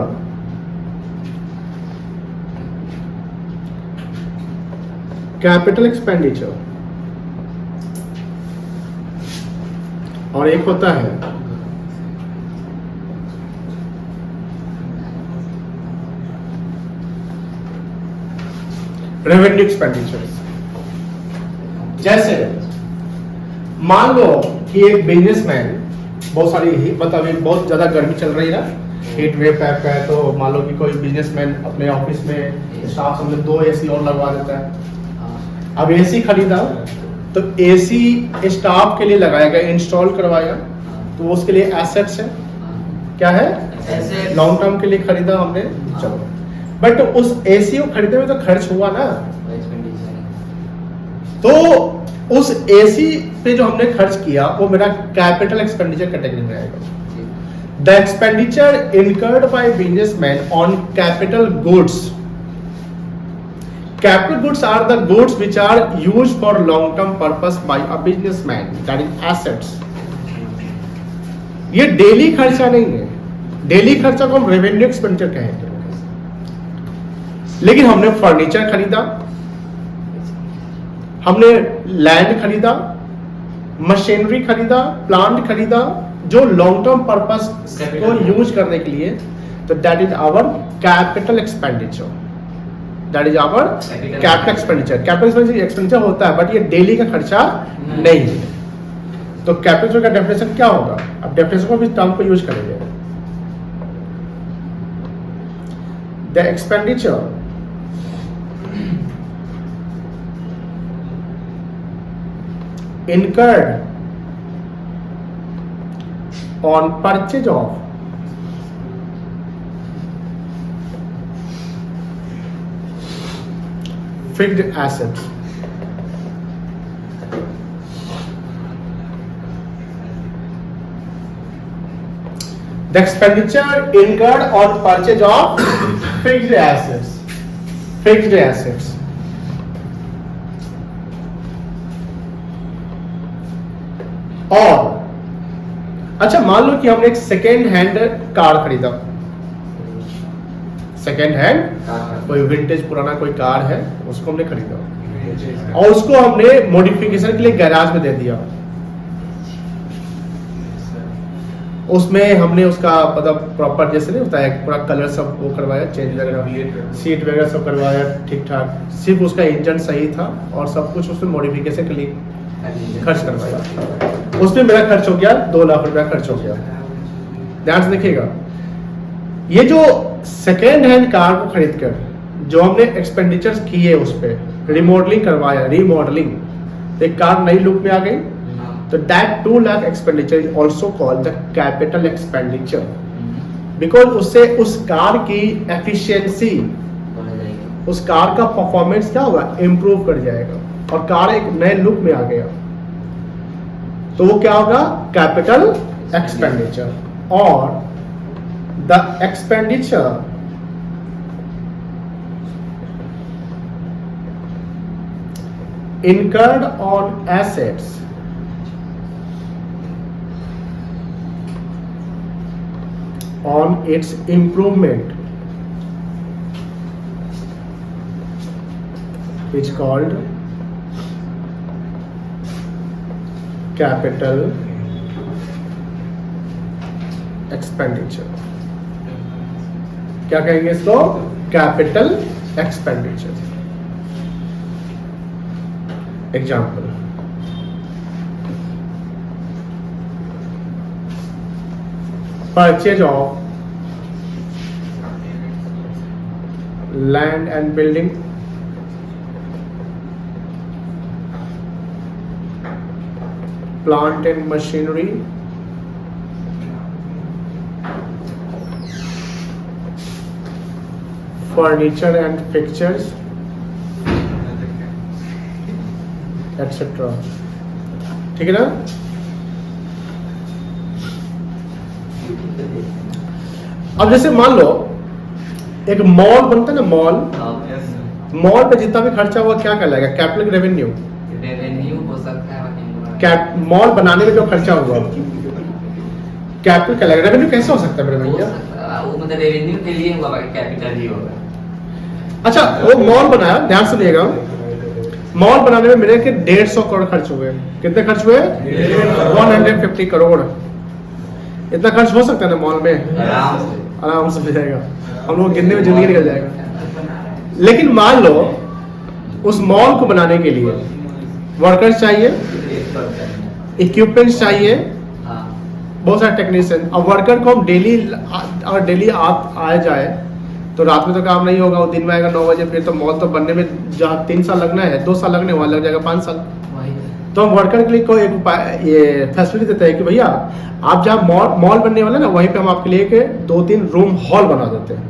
कैपिटल एक्सपेंडिचर और एक होता है रेवेन्यू एक्सपेंडिचर। जैसे मान लो कि एक बिजनेसमैन, बहुत सारी मतलब बहुत ज्यादा गर्मी चल रही है ना, हीट वेव टाइप का है तो मान लो कि कोई बिजनेसमैन अपने ऑफिस में स्टाफ समझ 2 एसी और लगवा देता है। अब एसी खरीदा तो एसी स्टाफ के लिए लगाएगा, इंस्टॉल करवाएगा, तो उसके लिए एसेट्स है, क्या है, Assets। लॉन्ग टर्म के लिए खरीदा हमने, चलो। बट उस एसी को खरीदने में तो खर्च हुआ ना, तो उस एसी पे जो हमने खर्च किया वो मेरा कैपिटल एक्सपेंडिचर कैटेगरी में आएगा। The expenditure incurred by businessman on capital goods, capital goods are the goods which are used for long term purpose by a businessman, that is assets. ये डेली खर्चा नहीं है, डेली खर्चा को हम revenue expenditure कहेंगे। लेकिन हमने फर्नीचर खरीदा, हमने लैंड खरीदा, मशीनरी खरीदा, प्लांट खरीदा, जो लॉन्ग टर्म पर्पस को यूज करने के लिए, तो that is our capital expenditure, that is our capital expenditure. Capital expenditure होता है बट ये डेली का खर्चा नहीं है। तो कैपिटल का डेफिनेशन क्या होगा, अब डेफिनेशन को भी टर्म को यूज करेंगे। The expenditure incurred on purchase of fixed assets, the expenditure incurred on purchase of fixed assets, fixed assets। और अच्छा मान लो कि हमने एक सेकेंड हैंड कार खरीदा, सेकेंड हैंड कोई विंटेज पुराना कोई कार है उसको हमने खरीदा और उसको हमने मॉडिफिकेशन के लिए गैराज में दे दिया। उसमें हमने उसका मतलब प्रॉपर जैसे नहीं होता है पूरा कलर सब वो करवाया, चेंज वगैरह, सीट वगैरह सब करवाया ठीक ठाक, सिर्फ उसका इंजन सही था और सब कुछ उसमें मॉडिफिकेशन के लिए खर्च करवाया। उसमें मेरा खर्च हो गया 2 लाख रुपया खर्च हो गया। ध्यान से देखिएगा, ये जो सेकेंड हैंड कार को खरीद कर जो हमने एक्सपेंडिचर्स किए उस पर रिमॉडलिंग करवाया, रीमॉडलिंग, तो एक कार नई लुक में आ गई, तो that 2 lakh expenditure is also called the capital expenditure, because उससे उस कार की एफिशिएंसी, उस कार का परफॉर्मेंस क्या होगा, इंप्रूव कर जाएगा और कार एक नए लुक में आ गया, तो वो क्या होगा, कैपिटल एक्सपेंडिचर। और the expenditure incurred on assets on its improvement is called capital expenditure। क्या कहेंगे इसको, capital expenditure. Example, purchase of land and building, plant and machinery, furniture and fixtures, etc। ठीक है ना। अब जैसे मान लो एक मॉल बनता है ना, मॉल पे जितना भी खर्चा हुआ क्या कहलाएगा, कैपिटल रेवेन्यू। रेवेन्यू हो सकता है, मॉल बनाने में जो खर्चा हुआ कैपिटल कहलाएगा। रेवेन्यू कैसे हो सकता है मेरे भैया, वो मतलब रेवेन्यू के लिए हुआ, कैपिटल ही होगा। अच्छा वो मॉल बनाया, ध्यान सुनिएगा, मॉल बनाने में मेरे के 150 करोड़ खर्च हुए। कितने खर्च हुए, 150 करोड़। इतना खर्च हो सकता है ना मॉल में, आराम से हो जाएगा, हम लोग गिनने में जिंदगी निकल जाएगा। लेकिन मान लो उस मॉल को बनाने के लिए वर्कर्स चाहिए, इक्विपमेंट्स चाहिए, बहुत सारे टेक्नीशियन। अब वर्कर को हम डेली, अगर डेली आप आए जाए तो रात में तो काम नहीं होगा, वो दिन में आएगा 9 बजे, फिर तो मॉल तो बनने में जहाँ 3 साल लगना है 2 साल लगने, वहाँ लग जाएगा 5 साल। तो हम वर्कर के लिए कोई एक उपाय, ये फैसिलिटी देते हैं कि भैया आप जहाँ मॉल बनने वाला है ना, वहीं पे हम आपके लिए के 2-3 रूम हॉल बना देते हैं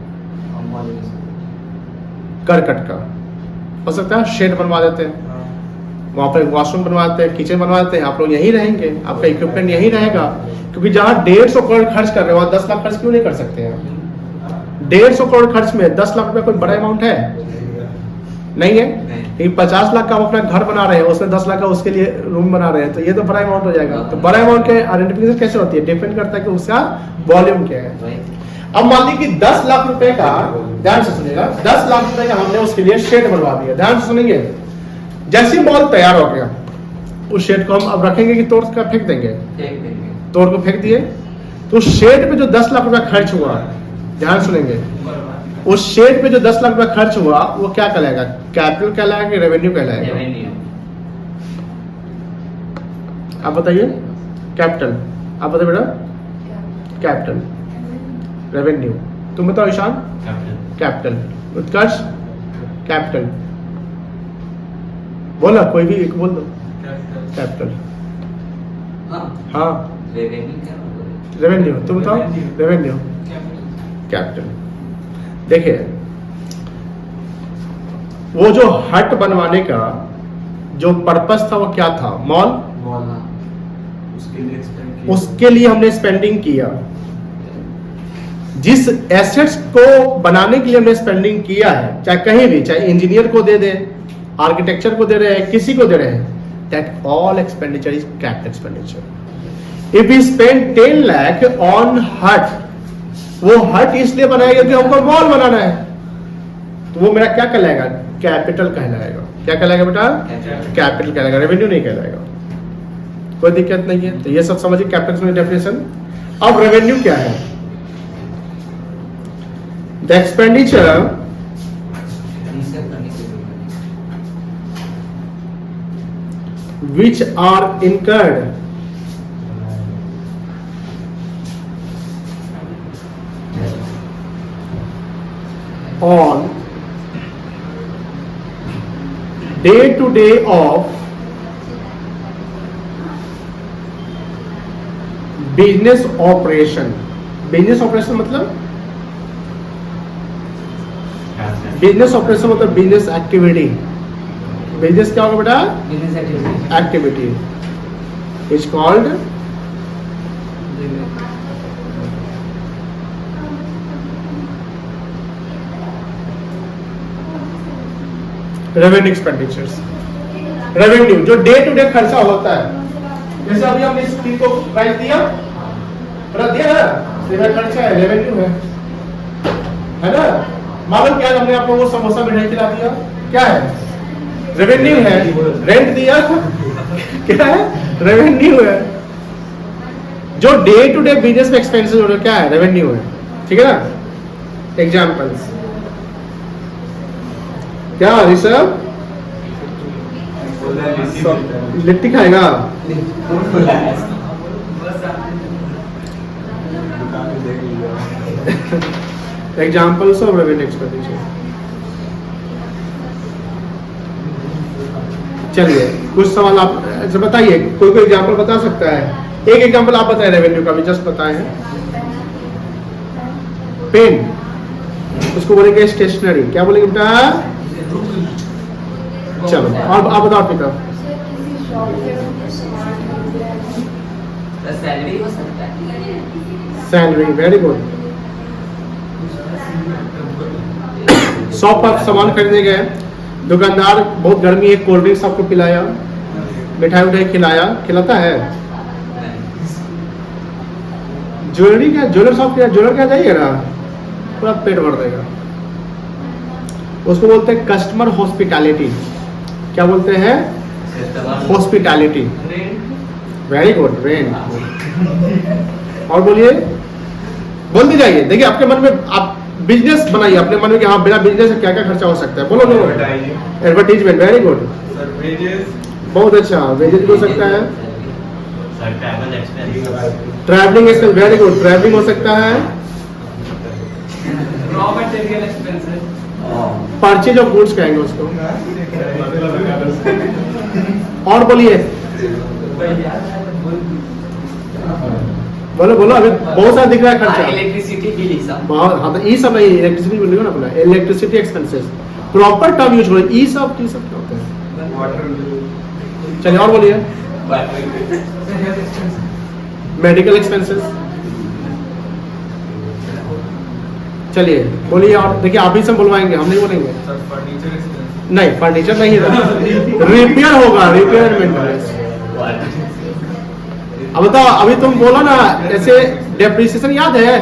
करकट का, हो सकता है शेड बनवा देते हैं, वहाँ पर वॉशरूम बनवा देते हैं, किचन बनवा देते हैं, आप लोग यहीं रहेंगे, आपका इक्विपमेंट यहीं रहेगा। क्योंकि जहाँ 150 करोड़ खर्च कर रहे हो वहाँ 10 लाख खर्च क्यों नहीं कर सकते हैं? 150 करोड़ खर्च में 10 लाख रुपए कोई बड़ा अमाउंट है? नहीं है। लेकिन 50 लाख का आप अपना घर बना रहे हैं, उसमें 10 लाख का उसके लिए रूम बना रहे हैं, तो ये तो बड़ा अमाउंट हो जाएगा। तो बड़ा अमाउंट के आइडेंटिफिकेशन कैसे होती है? डिपेंड करता है कि उसका वॉल्यूम क्या है। अब मान लीजिए कि 10 लाख रुपए का, ध्यान से सुनिएगा, 10 लाख रुपए का हमने उसके लिए शेड बनवा दिया। ध्यान से सुनेंगे, जैसे मॉल तैयार हो गया, उस शेड को हम अब रखेंगे कि तोड़ कर फेंक देंगे? तोड़ को फेंक दिए। तो शेड पे जो 10 लाख रुपया खर्च हुआ, ध्यान सुनेंगे, उस शेड पे जो 10 लाख रुपया खर्च हुआ वो क्या कहलाएगा? कैपिटल कहलाएगा कि रेवेन्यू कहलाएगा? आप बताइए। कैपिटल। आप बताइए बेटा। कैपिटल। रेवेन्यू। तुम बताओ ईशान। कैपिटल। उत्कर्ष। कैपिटल। बोला कोई भी एक बोल दो। कैपिटल। हाँ रेवेन्यू। तुम बताओ। रेवेन्यू। कैपिटल। देखिए, वो जो हट बनवाने का जो पर्पस था वो क्या था? मॉल। उसके लिए हमने स्पेंडिंग किया। जिस एसेट्स को बनाने के लिए हमने स्पेंडिंग किया है, चाहे कहीं भी, चाहे इंजीनियर को दे दे, आर्किटेक्चर को दे रहे हैं, किसी को दे रहे हैं, that all expenditure is capital expenditure. If we spend 10 lakh on hut, वो हट इसलिए बनाया क्योंकि हमको मॉल बनाना है, तो वो मेरा क्या कहलाएगा? कैपिटल कहलाएगा। क्या कहलाएगा बेटा? कैपिटल कहलाएगा, रेवेन्यू नहीं कहलाएगा। कोई दिक्कत नहीं है। तो ये सब समझिए कैपिटल में डेफिनेशन। अब रेवेन्यू क्या है? The expenditure which are incurred on day to day of business operation। Business operation मतलब बिजनेस एक्टिविटी। बिजनेस क्या होगा बेटा? Activity is called revenue expenditures. Revenue जो डे टू डे खर्चा होता है, जैसे अभी हमने इस चीज को प्राइस दिया ना, ये खर्चा है, रेवेन्यू है ना। मालूम क्या, हमने आपको वो समोसा मिठाई खिला दिया, क्या है? रेवेन्यू है। रेंट दिया, क्या है? रेवेन्यू है। जो डे टू डे बिजनेस में एक्सपेंसेस हो रहे क्या है? रेवेन्यू है। ठीक है ना। एग्जांपल्स क्या? ऋषभ लिट्टी खाएगा? Examples of revenue expenditure. चलिए कुछ सवाल आप बताइए, कोई एग्जांपल बता सकता है? एक एग्जांपल आप बताएं रेवेन्यू का भी, जस्ट बताए हैं। पेन, उसको बोलेंगे स्टेशनरी। क्या बोलेंगे बेटा? चलो और आप बताओ पिता। सैलरी हो सकता है। Salary, very good. शॉप पर सामान खरीदने गए, दुकानदार बहुत गर्मी है, कोल्ड ड्रिंक्स आपको पिलाया, मिठाई उठाई खिलाता है। ज्वेलरी क्या? ज्वेलर शॉप क्या? ज्वेलर क्या जाइए ना, पूरा पेट भर देगा। उसको बोलते हैं कस्टमर हॉस्पिटैलिटी। क्या बोलते हैं? हॉस्पिटैलिटी। Very good, rent. और बोलिए, बोलते जाइए। देखिए आपके मन में, आप बिजनेस बनाइए अपने मन में कि हाँ बिना बिजनेस से क्या क्या खर्चा हो सकता है। बोलो बोलो। एडवर्टाइजमेंट, वेरी गुड, बहुत अच्छा। वेजेस हो सकता है, travel expense, travelling expense, very good, travelling हो सकता है, raw material expenses, purchase of goods कहेंगे उसको। और बोलिए, बोलो बोलो, अभी बहुत सारा दिख रहा है खर्चा। इलेक्ट्रिसिटी बिल ही सब। बहुत, हाँ तो ई सब नहीं, इलेक्ट्रिसिटी बोलिए ना अपना, electricity expenses, proper term use करो, ई सब टी सब क्या होता है। चलिए और बोलिए, मेडिकल एक्सपेंसेस, चलिए बोलिए, और देखिए आप ही सब बुलवाएंगे, हम नहीं बोलेंगे। नहीं, फर्नीचर नहीं है, रिपेयर होगा, रिपेयर एंड मेंटेनेंस। अब बताओ, अभी तुम बोलो ना, ऐसे डेप्रिसिएशन याद है,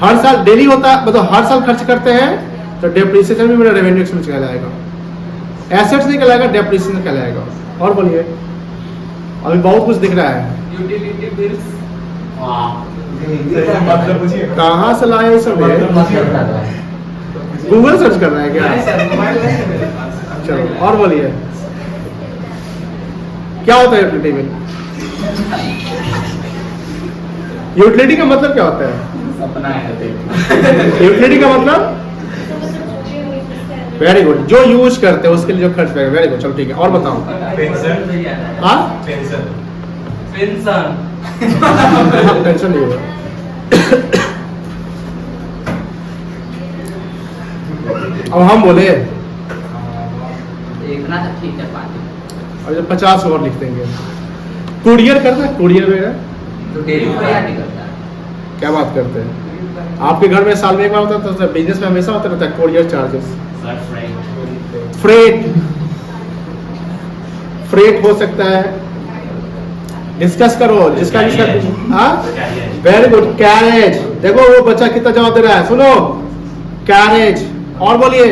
हर साल डेली होता है, मतलब हर साल खर्च करते हैं, तो डेप्रिसिएशन भी मेरा रेवेन्यू एक्सपेंस कहलाएगा, एसेट्स नहीं कहलाएगा, डेप्रिसिएशन कहलाएगा। और बोलिए, अभी बहुत कुछ दिख रहा है, यूटिलिटी बिल्स, कहाँ से लाए ये सब, गूगल सर्च कर रहा है क्या? चलो और बोलिए, क्या होता है यूटिलिटी बिल? यूटिलिटी का मतलब क्या होता है? अपना है। यूटिलिटी का मतलब, वेरी गुड, जो यूज करते हैं उसके लिए जो खर्च करेगा, वेरी गुड। चलो ठीक है, और बताओ। हाँ, पेंशन, टेंशन नहीं होगा। अब हम बोले, इतना तो ठीक है बात। और जब 50 और लिख देंगे, कुरियर करता है, कुरियर वगैरह तो डिलीवरी आदि करता है। क्या बात करते हैं? आपके घर में साल में एक बार होता है, तो बिजनेस में हमेशा होता रहता है कुरियर चार्जेस। फ्रेट, फ्रेट हो सकता है, डिस्कस करो, जिसका जिसका, हाँ वेरी गुड, कैरेज, देखो वो बच्चा कितना जवाब दे रहा है, सुनो, कैरेज। और बोलिए,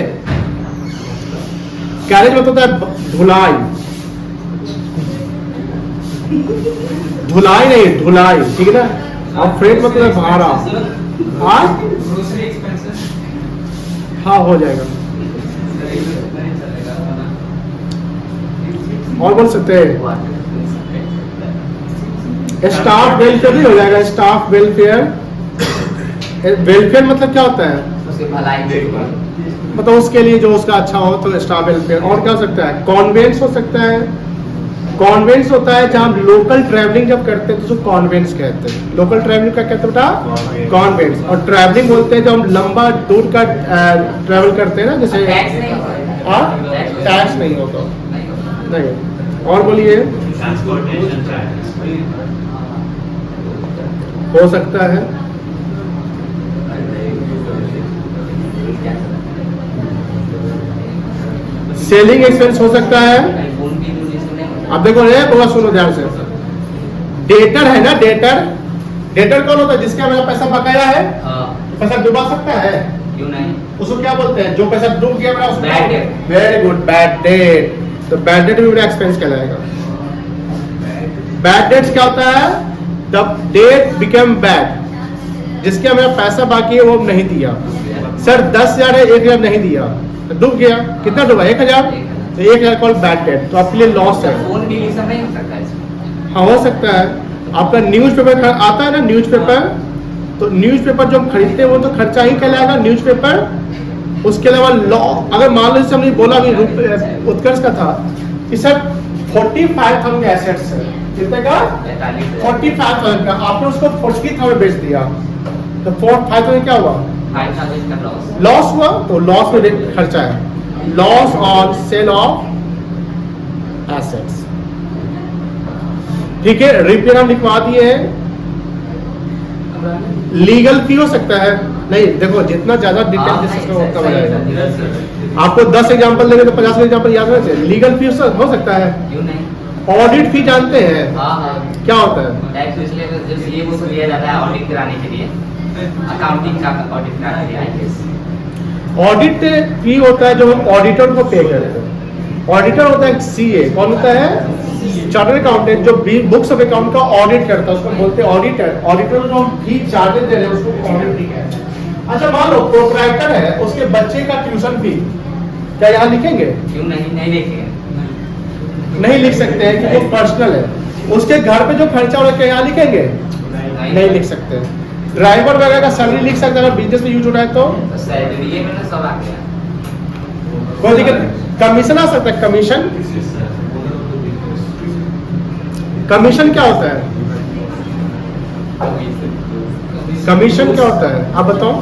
कैरेज मतलब होता है धुलाई, धुलाई नहीं, धुलाई, ठीक है ना। और फ्रेट मतलब है भाड़ा। हाँ ग्रोसरी एक्सपेंसेस, हाँ हो जाएगा। और बोल सकते हैं, स्टाफ वेलफेयर नहीं हो जाएगा, स्टाफ वेलफेयर। वेलफेयर मतलब क्या होता है? उसकी भलाई मतलब उसके लिए जो उसका अच्छा हो, तो स्टाफ वेलफेयर। और क्या हो सकता है? कॉन्वेंट्स हो सकता है, कॉन्वेंट्स होता है जहाँ लोकल ट्रैवलिंग जब करते हैं तो उसको कॉन्वेंट्स कहते हैं। लोकल ट्रैवलिंग का कहते हैं बेटा कॉन्वेंट्स। और ट्रैवलिंग बोलते हैं जब हम लंबा दूर का ट्रैवल करते हैं ना, जैसे टैक्स नहीं होता। हाँ टैक्स नहीं होता, नहीं। और बोलिए, हो सकता है सेलिंग एक्सपेंस, हो सकता है। अब देखो रे बहुत सुनो ध्यान से, डेटर है ना, डेटर, डेटर कौन होता है? जिसका मेरा पैसा बकाया है, पैसा डुबा सकता है, क्यों नहीं? उसको क्या बोलते हैं? जो पैसा डूब गया मेरा, उसको Bad debt. Very good, bad debt. तो बैड डेट भी मेरा एक्सपेंस कहलाएगा। बैड डेट्स क्या होता है? द डेट बिकम बैड, जिसका मेरा पैसा बाकी है वो नहीं दिया। सर 10,000 है, 1,000 नहीं दिया, तो डूब गया। कितना डूबा? 1,000, तो 1,000 कॉल बैड डेट, तो आपके लिए लॉस है। फोन बिल ये सब नहीं हो सकता इसमें? हाँ हो सकता है। आपका न्यूज़पेपर आता है ना, न्यूज़पेपर, तो न्यूज़पेपर जो हम खरीदते हैं वो तो खर्चा ही कहलाएगा, न्यूज़पेपर। उसके अलावा लॉ, अगर मान लो हमने बोला अभी उत्कर्ष का था कि सर 45,000 के एसेट्स है, कितने का? 45,000 का, आपने उसको 40,000 बेच दिया, तो 45,000 क्या हुआ? 5,000 का लॉस। लॉस हुआ, तो लॉस में खर्चा है, loss on sale of assets. ठीक है, रिपेयर हम लिखवा दिए हैं। लीगल फी हो सकता है, नहीं देखो जितना ज्यादा डिटेल डिस्कस करो उतना बढ़ेगा। आपको 10 एग्जांपल देंगे तो 50 एग्जांपल याद रखते हैं। लीगल फी हो सकता है। क्यों नहीं? ऑडिट फी जानते हैं हाँ, क्या होता है? टैक्स इसलिए वो लिया जाता है ऑडिट कराने के लिए, अकाउंटिंग का ऑडिट कराने के लिए, आई गेस। ऑडिट फी होता है जो हम ऑडिटर को पे करते हैं। ऑडिटर होता है सीए, कौन होता है? चार्टर्ड अकाउंटेंट, जो बुक्स ऑफ अकाउंट का ऑडिट करता है, उसको बोलते हैं ऑडिटर। ऑडिटर जो हम फी चार्जेस दे रहे हैं उसको ऑडिट फी कहते हैं। अच्छा मान लो प्रोप्राइटर है, उसके बच्चे का ट्यूशन फी क्या यहाँ लिखेंगे? क्यों नहीं? नहीं लिखेंगे। नहीं लिख सकते हैं क्योंकि वो पर्सनल है। उसके घर पे जो खर्चा हो रहा है क्या यहाँ लिखेंगे? नहीं लिख सकते। ड्राइवर वगैरह का सैलरी लिख सकते हैं अगर बिजनेस में यूज हो रहा है तो तो सैलरी ये मैंने सब आ गया। कोई दिक्कत नहीं। कमीशन आ सकता है। कमीशन, कमीशन क्या होता है? कमीशन क्या होता है आप बताओ?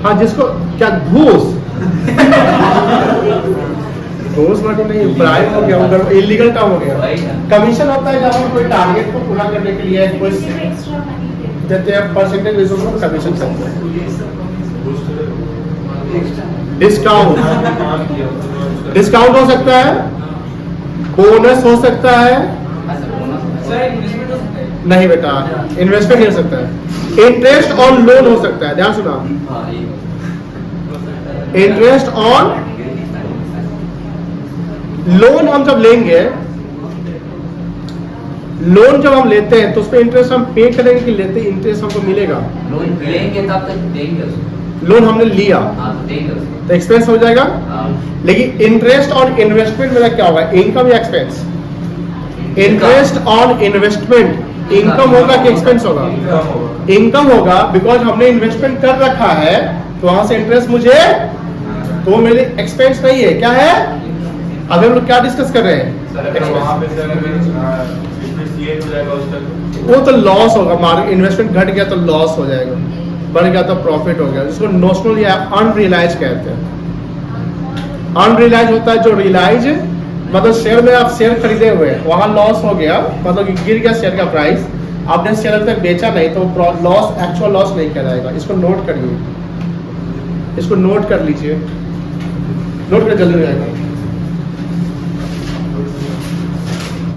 हाँ, जिसको क्या घूस घूस मतलब नहीं, ब्राइब हो गया, उधर इलीगल काम हो गया। कमीशन होता है जब हम कोई टारगेट को पूरा करने के लिए कोई देते हैं परसेंटेज बेसिस पर कमीशन करते हैं। डिस्काउंट, डिस्काउंट हो सकता है, बोनस हो सकता है। नहीं बेटा, इन्वेस्टमेंट नहीं हो सकता है। इंटरेस्ट ऑन लोन हो सकता है, ध्यान सुना। इंटरेस्ट ऑन लोन हम जब लेंगे, लोन जब हम लेते हैं तो उस पर इंटरेस्ट हम पे करेंगे कि लेते इंटरेस्ट हमको मिलेगा? लोन लेंगे तब तक देंगे उसको। लोन हमने लिया हाँ तो देंगे उसको। तो एक्सपेंस हो जाएगा। हाँ। लेकिन इंटरेस्ट ऑन इन्वेस्टमेंट मेरा क्या होगा? इनकम या expense? Interest on investment income होगा कि एक्सपेंस होगा? इनकम होगा, बिकॉज हमने इन्वेस्टमेंट कर रखा है तो वहां से इंटरेस्ट मुझे, तो मेरे एक्सपेंस नहीं है। क्या है? अभी हम लोग क्या डिस्कस कर रहे हैं? वहाँ पे सर इसमें CA हो जाएगा उस तक। वो तो लॉस होगा, मार्केट इन्वेस्टमेंट घट गया तो लॉस हो जाएगा, बढ़ गया तो प्रॉफिट हो गया, जिसको नोशनल या अनरियलाइज कहते हैं। अनरियलाइज होता है जो रियलाइज मतलब शेयर में आप शेयर खरीदे हुए वहां लॉस हो गया, मतलब कि गिर गया शेयर का प्राइस, आपने शेयर अभी तक बेचा नहीं तो लॉस, एक्चुअल लॉस नहीं कहलाएगा। इसको नोट करिए, इसको नोट कर लीजिए, नोट कर जल्दी हो जाएगा।